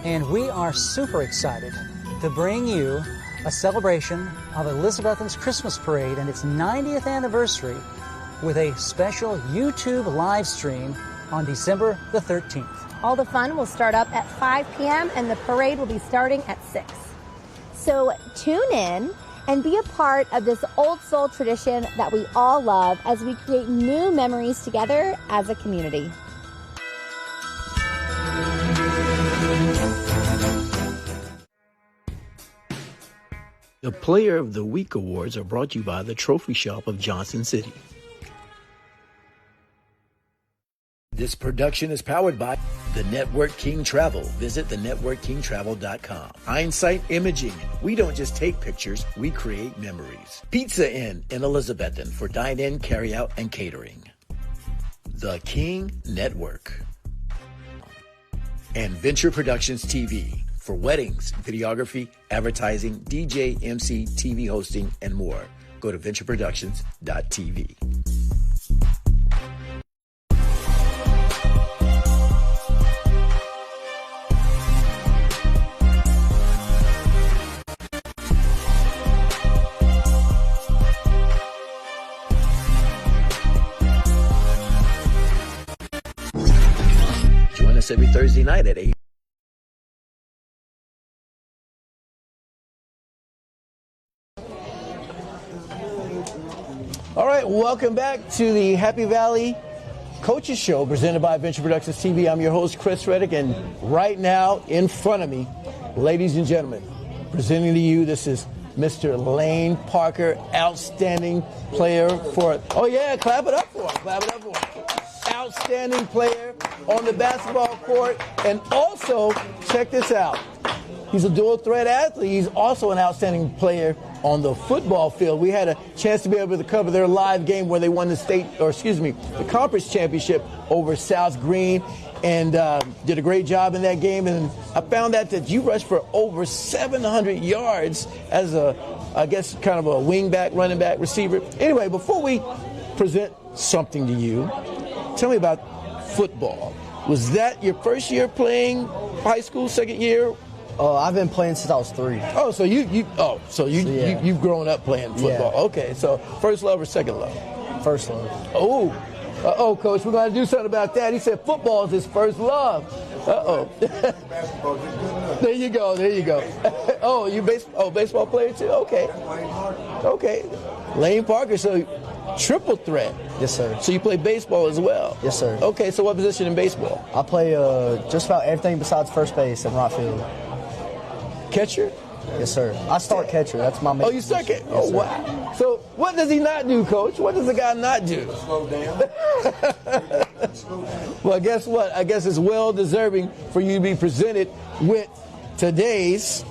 And we are super excited to bring you a celebration of Elizabethton's Christmas Parade and its 90th anniversary with a special YouTube live stream on December the 13th. All the fun will start up at 5 p.m. and the parade will be starting at 6. So tune in and be a part of this old soul tradition that we all love as we create new memories together as a community. The Player of the Week awards are brought to you by the Trophy Shop of Johnson City. This production is powered by the Network King Travel. Visit thenetworkkingtravel.com. Einsight Imaging. We don't just take pictures, we create memories. Pizza Inn in Elizabethton for dine-in, carry-out, and catering. The King Network. And Venture Productions TV for weddings, videography, advertising, DJ, MC, TV hosting, and more. Go to ventureproductions.tv. Join us every Thursday night at 8. All right, welcome back to the Happy Valley Coaches Show presented by Venture Productions TV. I'm your host, Chris Reddick, and right now in front of me, ladies and gentlemen, presenting to you, this is Mr. Lane Parker, outstanding player for, oh yeah, clap it up for him, clap it up for him. Outstanding player on the basketball court, and also, check this out, he's a dual threat athlete. He's also an outstanding player on the football field. We had a chance to be able to cover their live game where they won the conference championship over South Green, and did a great job in that game. And I found out that you rushed for over 700 yards as I guess kind of a wingback, running back, receiver. Anyway, before we present something to you, tell me about football. Was that your first year playing high school, second year? I've been playing since I was 3. Oh, so you've grown up playing football. Yeah. Okay, so first love or second love? First love. Oh, Coach, we're going to do something about that. He said football is his first love. There you go. Oh, baseball player too? Okay. Lane Parker, so triple threat. Yes, sir. So you play baseball as well? Yes, sir. Okay, so what position in baseball? I play just about everything besides first base and right field. Catcher? Yes, sir. I start catcher. That's my main you start catcher? Yes, sir. Wow. So what does he not do, Coach? What does the guy not do? Slow down. Well, guess what? I guess it's well deserving for you to be presented with today's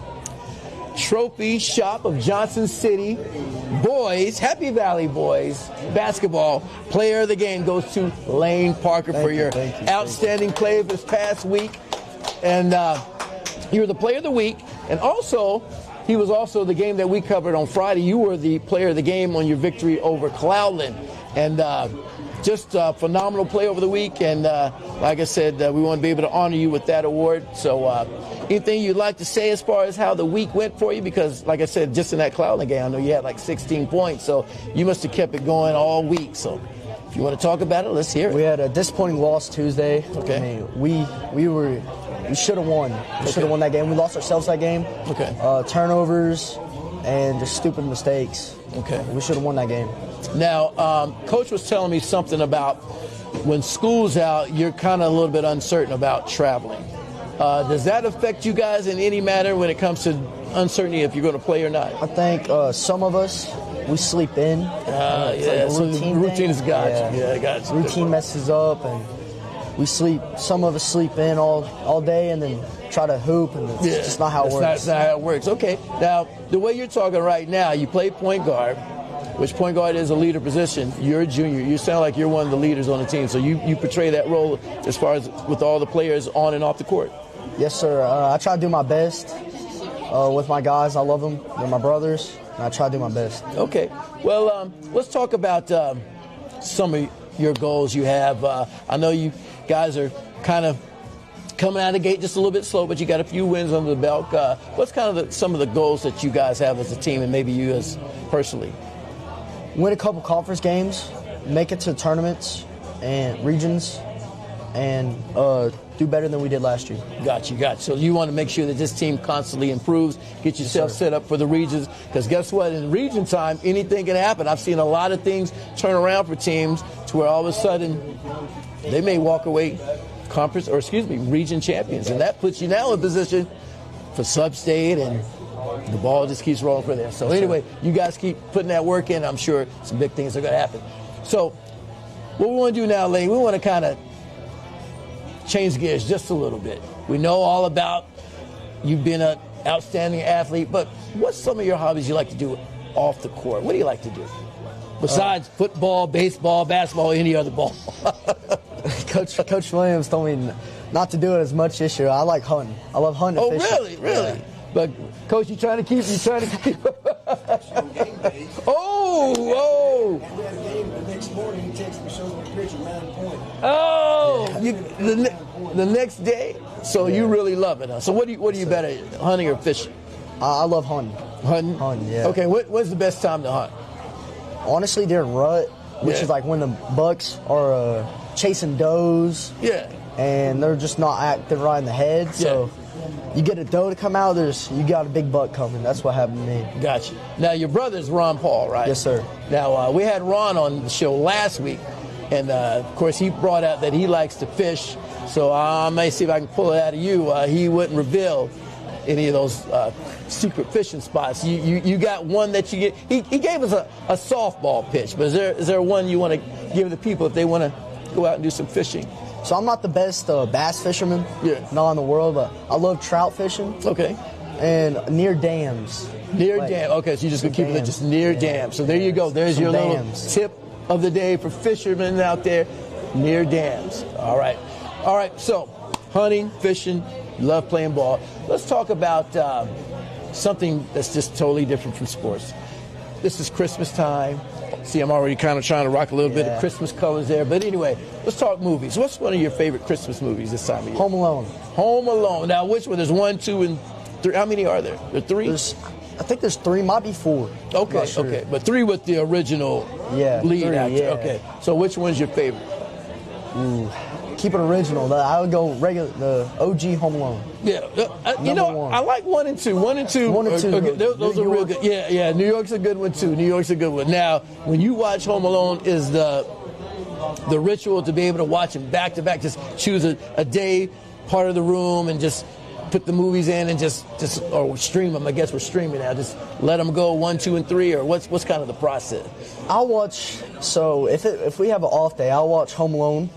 Trophy Shop of Johnson City boys, Happy Valley boys basketball player of the game goes to Lane Parker for your outstanding play this past week. And you were the player of the week, and also he was also the game that we covered on Friday. You were the player of the game on your victory over Cloudland, and just a phenomenal play over the week. And like I said, we want to be able to honor you with that award. So anything you'd like to say as far as how the week went for you? Because like I said, just in that Cloudland game, I know you had like 16 points, so you must have kept it going all week. So if you want to talk about it, let's hear it. We had a disappointing loss Tuesday. Okay. I mean, we should have won. We should have won that game. We lost ourselves that game. Okay. Turnovers and just stupid mistakes. Okay. We should have won that game. Now, Coach was telling me something about when school's out, you're kind of a little bit uncertain about traveling. Does that affect you guys in any matter when it comes to uncertainty if you're going to play or not? I think some of us, we sleep in. Yeah, so the routine has got you. Yeah, I got you. Routine messes up, and we sleep. Some of us sleep in all day and then try to hoop, and it's just not how it works. It's not how it works. Okay. Now, the way you're talking right now, you play point guard, which point guard is a leader position. You're a junior. You sound like you're one of the leaders on the team. So you portray that role as far as with all the players on and off the court. Yes, sir. I try to do my best with my guys. I love them. They're my brothers, and I try to do my best. Okay. Well, let's talk about some of your goals you have. I know you guys are kind of coming out of the gate just a little bit slow, but you got a few wins under the belt. What's kind of some of the goals that you guys have as a team, and maybe you as personally? Win a couple conference games, make it to tournaments and regions, and do better than we did last year. Got you. So you want to make sure that this team constantly improves, get yourself set up for the regions, because guess what? In region time, anything can happen. I've seen a lot of things turn around for teams to where all of a sudden they may walk away region champions, and that puts you now in position for sub-state, and the ball just keeps rolling for there. So anyway, you guys keep putting that work in. I'm sure some big things are going to happen. So what we want to do now, Lane, we want to kind of change gears just a little bit. We know all about you being an outstanding athlete, but what's some of your hobbies you like to do off the court? What do you like to do besides football, baseball, basketball, any other ball? Coach Williams told me not to do it as much this year. I like hunting. I love hunting. Oh, and fishing. really? Yeah. But Coach, you trying to keep. Oh! We had a game the next morning. He texts me, shows me a picture, 9 points. Oh! The next day. So you really love it, huh? So what do you better at, hunting or fishing? I love hunting. Hunting. Hunting, yeah. Okay. When's the best time to hunt? Honestly, during rut, which is like when the bucks are chasing does. Yeah. And they're just not active right in the head. So you get a doe to come out, you got a big buck coming. That's what happened to me. Gotcha. Now, your brother's Ron Paul, right? Yes, sir. Now, we had Ron on the show last week, and, of course, he brought out that he likes to fish. So I may see if I can pull it out of you. He wouldn't reveal any of those secret fishing spots. You got one that you get. He gave us a softball pitch, but is there one you want to give the people if they want to go out and do some fishing? So I'm not the best bass fisherman, not in the world, but I love trout fishing. Okay. And near dams. Near dams. Okay, so you're just going to keep it just near dams. So there you go. There's your little tip of the day for fishermen out there, near dams. All right. So hunting, fishing, you love playing ball. Let's talk about something that's just totally different from sports. This is Christmas time. See, I'm already kind of trying to rock a little bit of Christmas colors there. But anyway, let's talk movies. What's one of your favorite Christmas movies this time of year? Home Alone. Home Alone. Now, which one? There's 1, 2, and 3. How many are there? There are 3? I think there's 3, might be 4. Okay, okay. But 3 with the original lead actor. Yeah. Okay. So which one's your favorite? Keep it original. I would go regular, the OG Home Alone. Yeah. I like 1 and 2. 1 and 2. 1 and 2. Those are real good. Yeah. New York's a good one, too. New York's a good one. Now, when you watch Home Alone, is the ritual to be able to watch them back to back, just choose a day, part of the room, and just put the movies in and just or stream them. I guess we're streaming now. Just let them go 1, 2, and 3, or what's kind of the process? I'll watch. So if we have an off day, I'll watch Home Alone,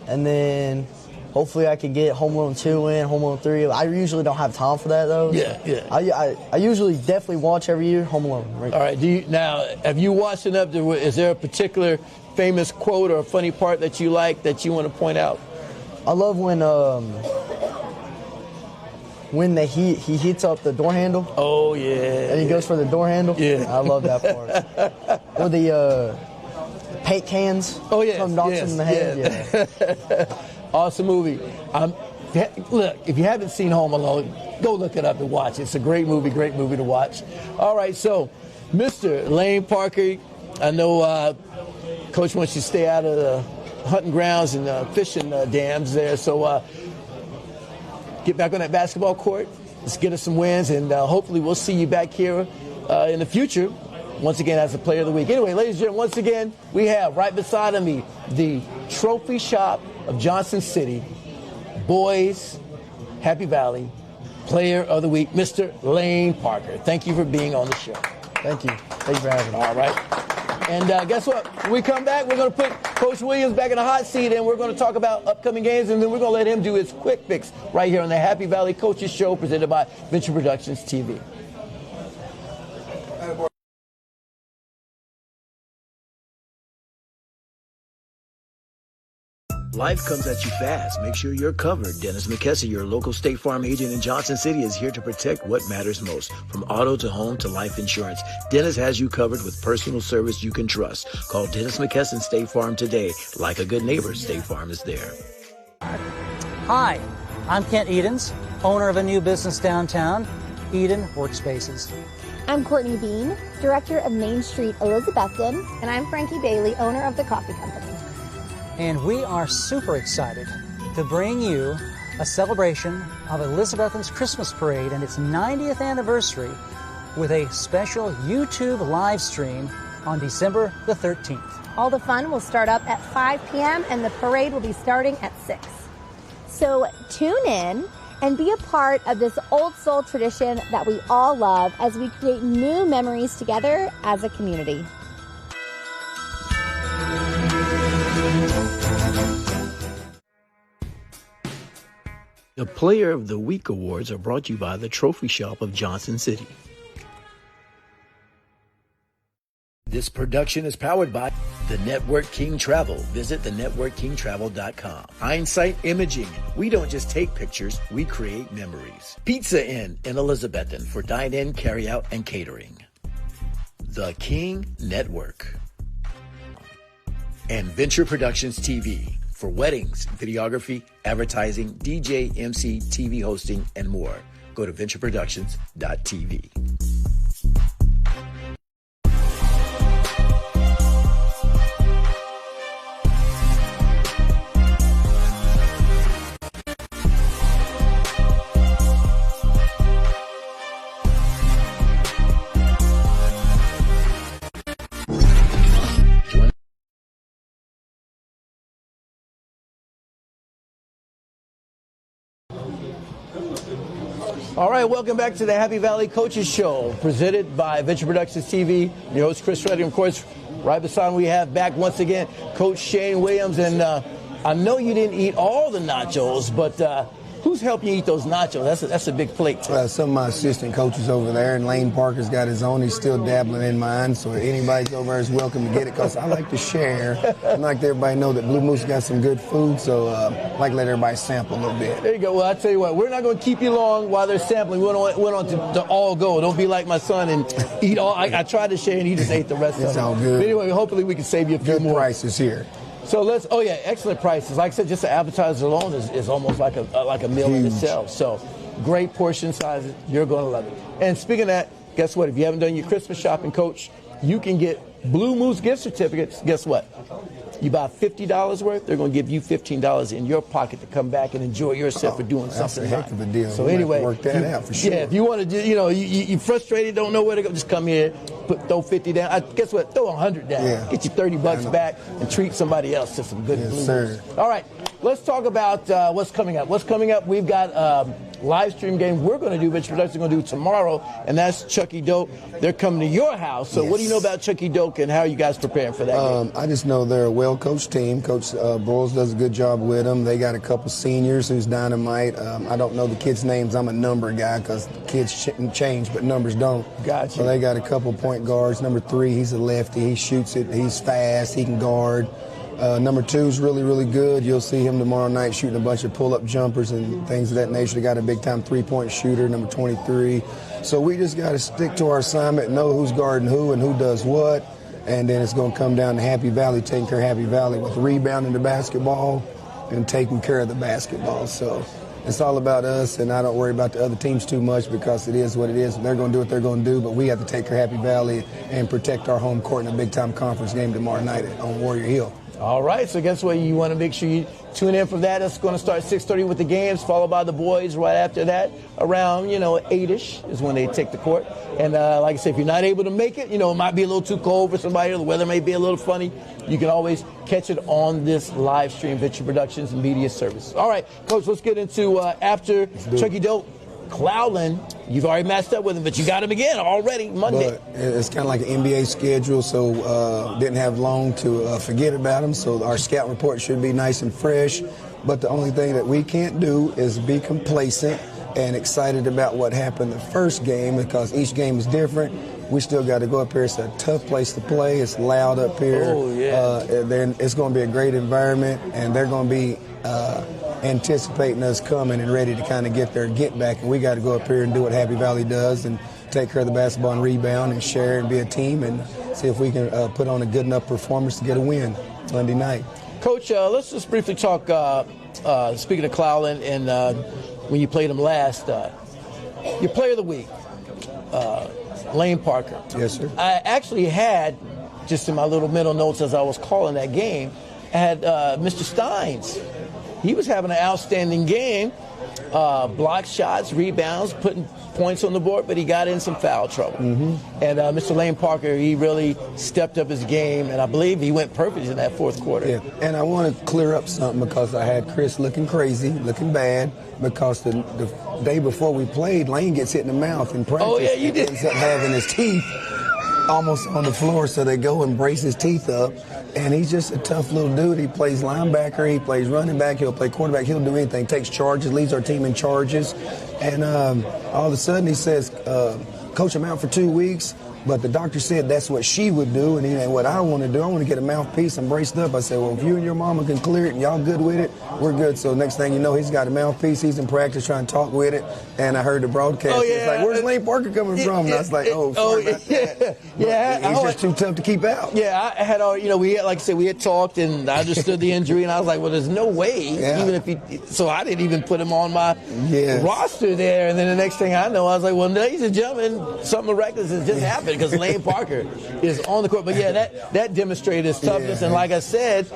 and then hopefully I can get Home Alone 2 in, Home Alone 3. I usually don't have time for that though. Yeah. I usually definitely watch every year Home Alone. Right? All right. Now, have you watched enough? Is there a particular famous quote or a funny part that you like that you want to point out? I love when he heats up the door handle. Oh yeah. And he goes for the door handle. Yeah. I love that part. Or the paint cans. Oh yeah. From knocks him in the head. Yeah. Awesome movie. Look, if you haven't seen Home Alone, go look it up and watch it. It's a great movie to watch. All right, so Mr. Lane Parker, I know Coach wants you to stay out of the hunting grounds and fishing dams there. So get back on that basketball court. Let's get us some wins, and hopefully we'll see you back here in the future, once again, as a Player of the Week. Anyway, ladies and gentlemen, once again, we have right beside of me the Trophy Shop of Johnson City, Boys Happy Valley Player of the Week, Mr. Lane Parker. Thank you for being on the show. Thank you. Thank you for having me. All right. And guess what? When we come back, we're going to put Coach Williams back in the hot seat, and we're going to talk about upcoming games, and then we're going to let him do his quick fix right here on the Happy Valley Coaches Show presented by Venture Productions TV. Life comes at you fast. Make sure you're covered. Dennis McKesson, your local State Farm agent in Johnson City, is here to protect what matters most. From auto to home to life insurance, Dennis has you covered with personal service you can trust. Call Dennis McKesson State Farm today. Like a good neighbor, State Farm is there. Hi, I'm Kent Edens, owner of a new business downtown, Eden Workspaces. I'm Courtney Bean, Director of Main Street Elizabethton. And I'm Frankie Bailey, owner of The Coffee Company. And we are super excited to bring you a celebration of Elizabethton's Christmas Parade and its 90th anniversary with a special YouTube live stream on December the 13th. All the fun will start up at 5 p.m. and the parade will be starting at 6. So tune in and be a part of this old soul tradition that we all love as we create new memories together as a community. The Player of the Week awards are brought to you by the Trophy Shop of Johnson City. This production is powered by The Network King Travel. Visit thenetworkkingtravel.com. Hindsight Imaging. We don't just take pictures, we create memories. Pizza Inn in Elizabethton for dine-in, carry-out, and catering. The King Network. And Venture Productions TV for weddings, videography, advertising, DJ, MC, TV hosting, and more. Go to ventureproductions.tv. All right, welcome back to the Happy Valley Coaches Show, presented by Venture Productions TV. Your host, Chris Reddy. Of course, right beside me, we have back once again Coach Shane Williams. And I know you didn't eat all the nachos, but who's helping you eat those nachos? That's a big plate. Some of my assistant coaches over there, and Lane Parker's got his own. He's still dabbling in mine, so anybody's over there is welcome to get it because I like to share. I like to everybody know that Blue Moose got some good food, so I like to let everybody sample a little bit. There you go. Well, I tell you what, we're not going to keep you long while they're sampling. We went on to all go. Don't be like my son and eat all. I tried to share, and he just ate the rest of it. It's all good. But anyway, hopefully we can save you a few Good more. prices here. So excellent prices. Like I said, just the appetizer alone is almost like a meal in itself. So great portion sizes. You're going to love it. And speaking of that, guess what? If you haven't done your Christmas shopping, Coach, you can get Blue Moose gift certificates. Guess what? You buy $50 worth, they're going to give you $15 in your pocket to come back and enjoy yourself for doing something. That's a heck of a deal. So We might anyway, work that out for sure. Yeah, if you want to do, you're frustrated, don't know where to go, just come here, throw 50 down. Guess what? Throw 100 down. Yeah. Get you $30 back and treat somebody else to some good Yes, Blue sir. Moose. All right, let's talk about what's coming up. What's coming up? We've got live stream game we're going to do, Venture Productions going to do tomorrow, and that's Chucky Doke. They're coming to your house. So what do you know about Chucky Doke, and how are you guys preparing for that game? I just know they're a well-coached team. Coach Broyles does a good job with them. They got a couple seniors who's dynamite. I don't know the kids' names. I'm a number guy because kids change, but numbers don't. Gotcha. So they got a couple point guards. Number 3, he's a lefty. He shoots it. He's fast. He can guard. Number 2 is really, really good. You'll see him tomorrow night shooting a bunch of pull-up jumpers and things of that nature. They got a big-time three-point shooter, number 23. So we just got to stick to our assignment, know who's guarding who and who does what, and then it's going to come down to Happy Valley, taking care of Happy Valley with rebounding the basketball and taking care of the basketball. So it's all about us, and I don't worry about the other teams too much because it is what it is. They're going to do what they're going to do, but we have to take care of Happy Valley and protect our home court in a big-time conference game tomorrow night on Warrior Hill. All right, so guess what? You want to make sure you tune in for that. It's going to start 6:30 with the games, followed by the boys right after that. Around, 8-ish is when they take the court. And like I said, if you're not able to make it, it might be a little too cold for somebody, or the weather may be a little funny, you can always catch it on this live stream, Venture Productions and Media Services. All right, Coach, let's get into after Chucky Doke. Cloudland, you've already matched up with him, but you got him again already Monday. But it's kind of like an NBA schedule, so didn't have long to forget about him. So our scout report should be nice and fresh. But the only thing that we can't do is be complacent and excited about what happened the first game because each game is different. We still got to go up here. It's a tough place to play. It's loud up here. Oh, yeah. It's going to be a great environment, and they're going to be anticipating us coming and ready to kind of get back. And we got to go up here and do what Happy Valley does and take care of the basketball and rebound and share and be a team and see if we can put on a good enough performance to get a win Monday night. Coach, let's just briefly talk speaking of Clallan, and when you played him last, your player of the week, Lane Parker. Yes, sir. I actually had, just in my little mental notes as I was calling that game, I had Mr. Steins. He was having an outstanding game. Block shots, rebounds, putting points on the board, but he got in some foul trouble. Mm-hmm. And Mr. Lane Parker, he really stepped up his game, and I believe he went perfect in that fourth quarter. Yeah, and I want to clear up something because I had Chris looking crazy, looking bad, because the day before we played, Lane gets hit in the mouth in practice. Oh, yeah, you did. He ends up having his teeth almost on the floor, so they go and brace his teeth up. And he's just a tough little dude. He plays linebacker, he plays running back, he'll play quarterback, he'll do anything. Takes charges, leads our team in charges. And all of a sudden he says, Coach, I'm out for 2 weeks. But the doctor said that's what she would do, and he said, what I want to do, I want to get a mouthpiece and braced up. I said, well, if you and your mama can clear it and y'all good with it, we're good. So next thing you know, he's got a mouthpiece. He's in practice trying to talk with it. And I heard the broadcast. Oh, yeah. It's like, where's Lane Parker coming from? And I was like, sorry about that. Yeah. He's just too tough to keep out. Yeah, I had all, we had, like I said, we had talked, and I understood the injury, and I was like, well, there's no way, even if he, so I didn't even put him on my roster there. And then the next thing I know, I was like, well, ladies and gentlemen, something miraculous has just happened because Lane Parker is on the court. But yeah, that demonstrated his toughness, and like I said,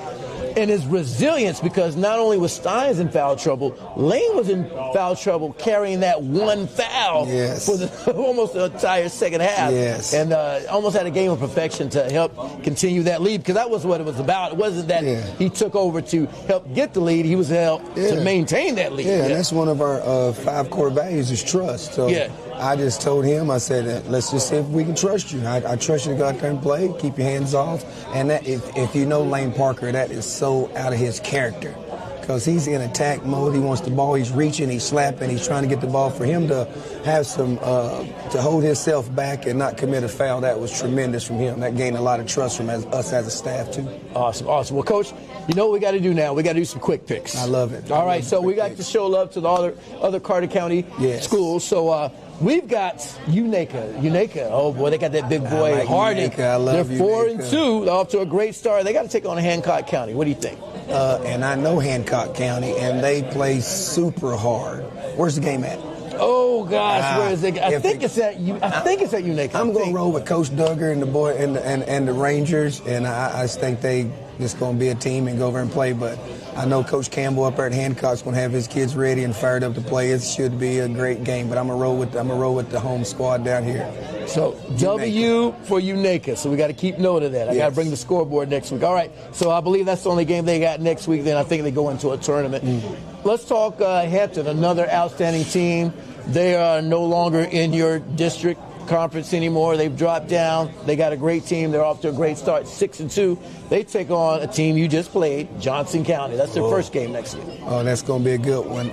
and his resilience, because not only was Steins in foul trouble, Lane was in foul trouble carrying that one foul for almost the entire second half. And almost had a game of perfection to help continue that lead, because that was what it was about. It wasn't that he took over to help get the lead. He was help to maintain that lead. And that's one of our 5 core values is trust. So I just told him, I said, let's just see if we can trust you. I trust you to go out there and play, keep your hands off. And that, if you know Lane Parker, that is so out of his character, because he's in attack mode. He wants the ball. He's reaching, he's slapping, he's trying to get the ball. For him to have some, to hold himself back and not commit a foul, that was tremendous from him. That gained a lot of trust from us as a staff, too. Awesome. Well, Coach, you know what we got to do now? We got to do some quick picks. I love it. All right, so we got to show love to the other Carter County schools. So we've got Unaka. Oh, boy, they got that big boy, like Harding. I love They're 4-2. They're off to a great start. They got to take on Hancock County. What do you think? And I know Hancock County, and they play super hard. Where's the game at? Oh gosh, where is it? I think it's at Unaka. I'm going to roll with Coach Duggar and the boy and the Rangers, and I think they just going to be a team and go over and play. But I know Coach Campbell up there at Hancock's going to have his kids ready and fired up to play. It should be a great game. But I'm going to roll with the home squad down here. So W for Unaka. So we got to keep note of that. I got to bring the scoreboard next week. All right. So I believe that's the only game they got next week. Then I think they go into a tournament. Let's talk Hampton, another outstanding team. They are no longer in your district conference anymore. They've dropped down. They got a great team. They're off to a great start, 6-2. They take on a team you just played, Johnson County. That's their first game next week. Oh, that's going to be a good one.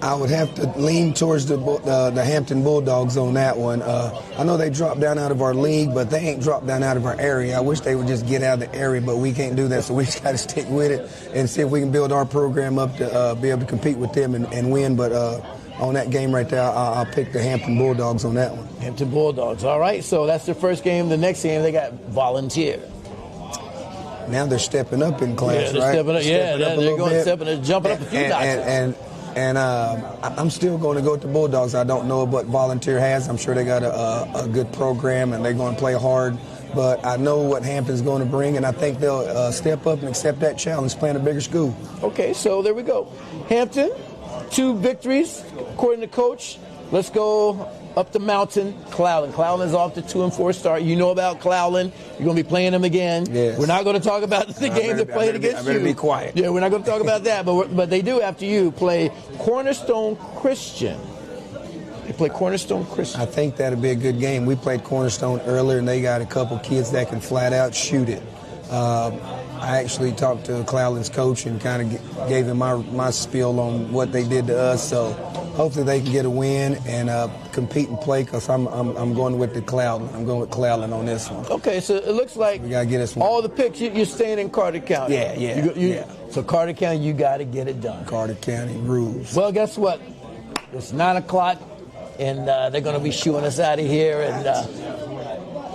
I would have to lean towards the Hampton Bulldogs on that one. I know they dropped down out of our league, but they ain't dropped down out of our area. I wish they would just get out of the area, but we can't do that, so we just got to stick with it and see if we can build our program up to be able to compete with them and win. But on that game right there, I'll pick the Hampton Bulldogs on that one. Hampton Bulldogs. All right, so that's their first game. The next game, they got Volunteer. Now they're stepping up in class, they're right? Stepping up, jumping up a few notches. And I'm still going to go with the Bulldogs. I don't know what Volunteer has. I'm sure they got a good program, and they're going to play hard. But I know what Hampton's going to bring, and I think they'll step up and accept that challenge, playing a bigger school. Okay, so there we go. Hampton, 2 victories, according to Coach. Let's go up the mountain, Clallan. Clallan is off to 2-4 start. You know about Clallan. You're going to be playing them again. Yes. We're not going to talk about the game they played against you. I better be quiet. Yeah, we're not going to talk about that. But they do, after you, play Cornerstone Christian. They play Cornerstone Christian. I think that'll be a good game. We played Cornerstone earlier, and they got a couple kids that can flat out shoot it. I actually talked to Clallan's coach and kind of gave him my spiel on what they did to us. So hopefully they can get a win and compete and play, because I'm going with the Clallan. I'm going with Clallan on this one. Okay, so it looks like we gotta get us one. All the picks, you're staying in Carter County. Yeah. So Carter County, you got to get it done. Carter County rules. Well, guess what? It's 9 o'clock, and they're going to be shooing us out of here. And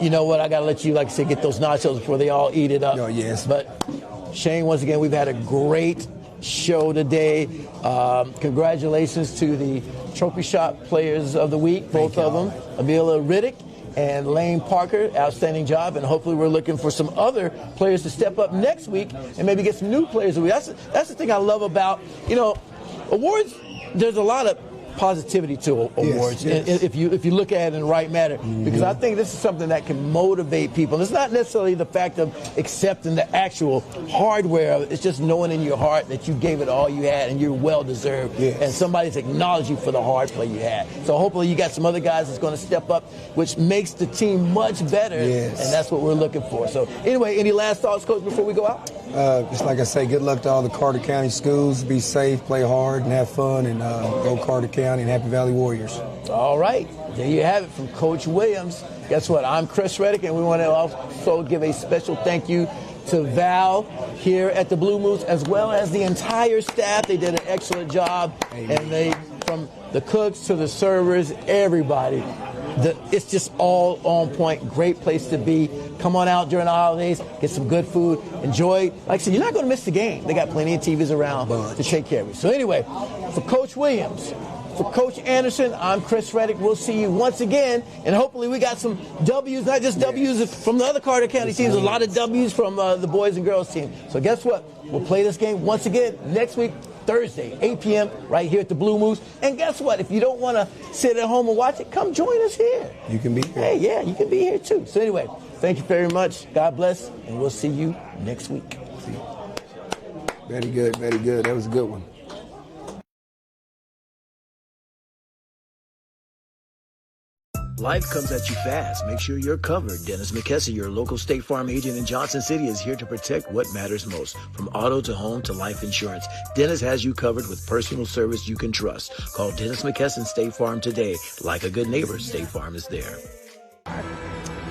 you know what? I got to let you, like I said, get those nachos before they all eat it up. Oh, yes. But Shane, once again, we've had a great show today. Congratulations to the Trophy Shop Players of the Week, both of them, Amelia Riddick and Lane Parker. Outstanding job, and hopefully we're looking for some other players to step up next week and maybe get some new players. That's the thing I love about, awards. There's a lot of positivity to awards, yes. if you look at it in the right manner, because I think this is something that can motivate people. And it's not necessarily the fact of accepting the actual hardware of it. It's just knowing in your heart that you gave it all you had and you're well deserved, and somebody's acknowledged you for the hard play you had. So hopefully you got some other guys that's going to step up, which makes the team much better, and that's what we're looking for. So anyway, any last thoughts, Coach, before we go out? Just like I say, good luck to all the Carter County schools. Be safe, play hard, and have fun, and go Carter County and Happy Valley Warriors. All right. There you have it from Coach Williams. Guess what? I'm Chris Reddick, and we want to also give a special thank you to Val here at the Blue Moose, as well as the entire staff. They did an excellent job. Amen. And they, from the cooks to the servers, everybody. It's just all on point. Great place to be. Come on out during the holidays, get some good food, enjoy. Like I said, you're not going to miss the game. They got plenty of TVs around to take care of you. So anyway, for Coach Williams, for Coach Anderson, I'm Chris Reddick. We'll see you once again, and hopefully we got some W's, not just W's from the other Carter County teams, a lot of W's from the boys and girls team. So guess what? We'll play this game once again next week, Thursday, 8 p.m. right here at the Blue Moose. And guess what? If you don't want to sit at home and watch it, come join us here. You can be here. Hey, yeah, you can be here too. So anyway, thank you very much. God bless, and we'll see you next week. Very good, very good. That was a good one. Life comes at you fast. Make sure you're covered. Dennis McKesson, your local State Farm agent in Johnson City, is here to protect what matters most. From auto to home to life insurance, Dennis has you covered with personal service you can trust. Call Dennis McKesson State Farm today. Like a good neighbor, State Farm is there.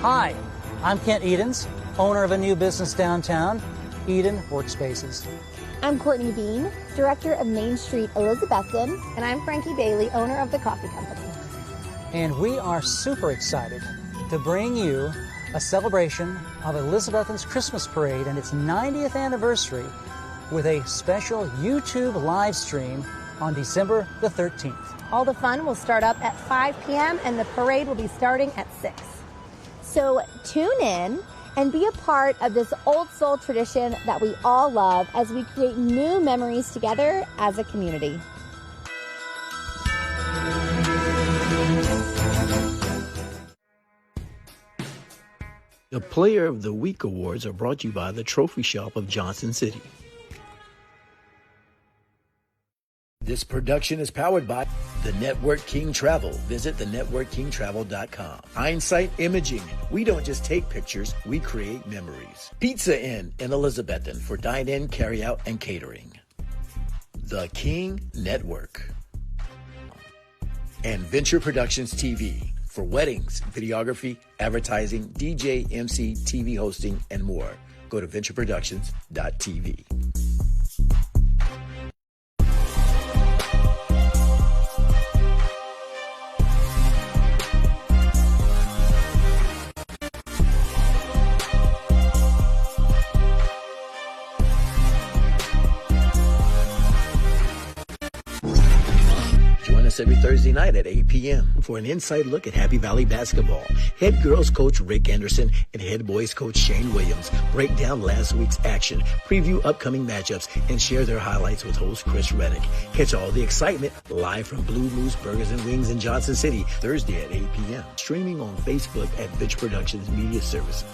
Hi, I'm Kent Edens, owner of a new business downtown, Eden Workspaces. I'm Courtney Bean, Director of Main Street Elizabethton, and I'm Frankie Bailey, owner of The Coffee Company. And we are super excited to bring you a celebration of Elizabethton's Christmas Parade and its 90th anniversary with a special YouTube live stream on December the 13th. All the fun will start up at 5 p.m. and the parade will be starting at 6. So tune in and be a part of this old soul tradition that we all love as we create new memories together as a community. The Player of the Week Awards are brought to you by the Trophy Shop of Johnson City. This production is powered by the Network King Travel. Visit thenetworkkingtravel.com. Einsight Imaging. We don't just take pictures, we create memories. Pizza Inn in Elizabethton for dine-in, carry-out, and catering. The King Network. And Venture Productions TV. For weddings, videography, advertising, DJ, MC, TV hosting, and more. Go to ventureproductions.tv. Every Thursday night at 8 p.m. for an inside look at Happy Valley basketball. Head girls coach Rick Anderson and head boys coach Shane Williams break down last week's action, preview upcoming matchups, and share their highlights with host Chris Reddick. Catch all the excitement live from Blue Moose Burgers and Wings in Johnson City Thursday at 8 p.m. Streaming on Facebook at Venture Productions Media Services.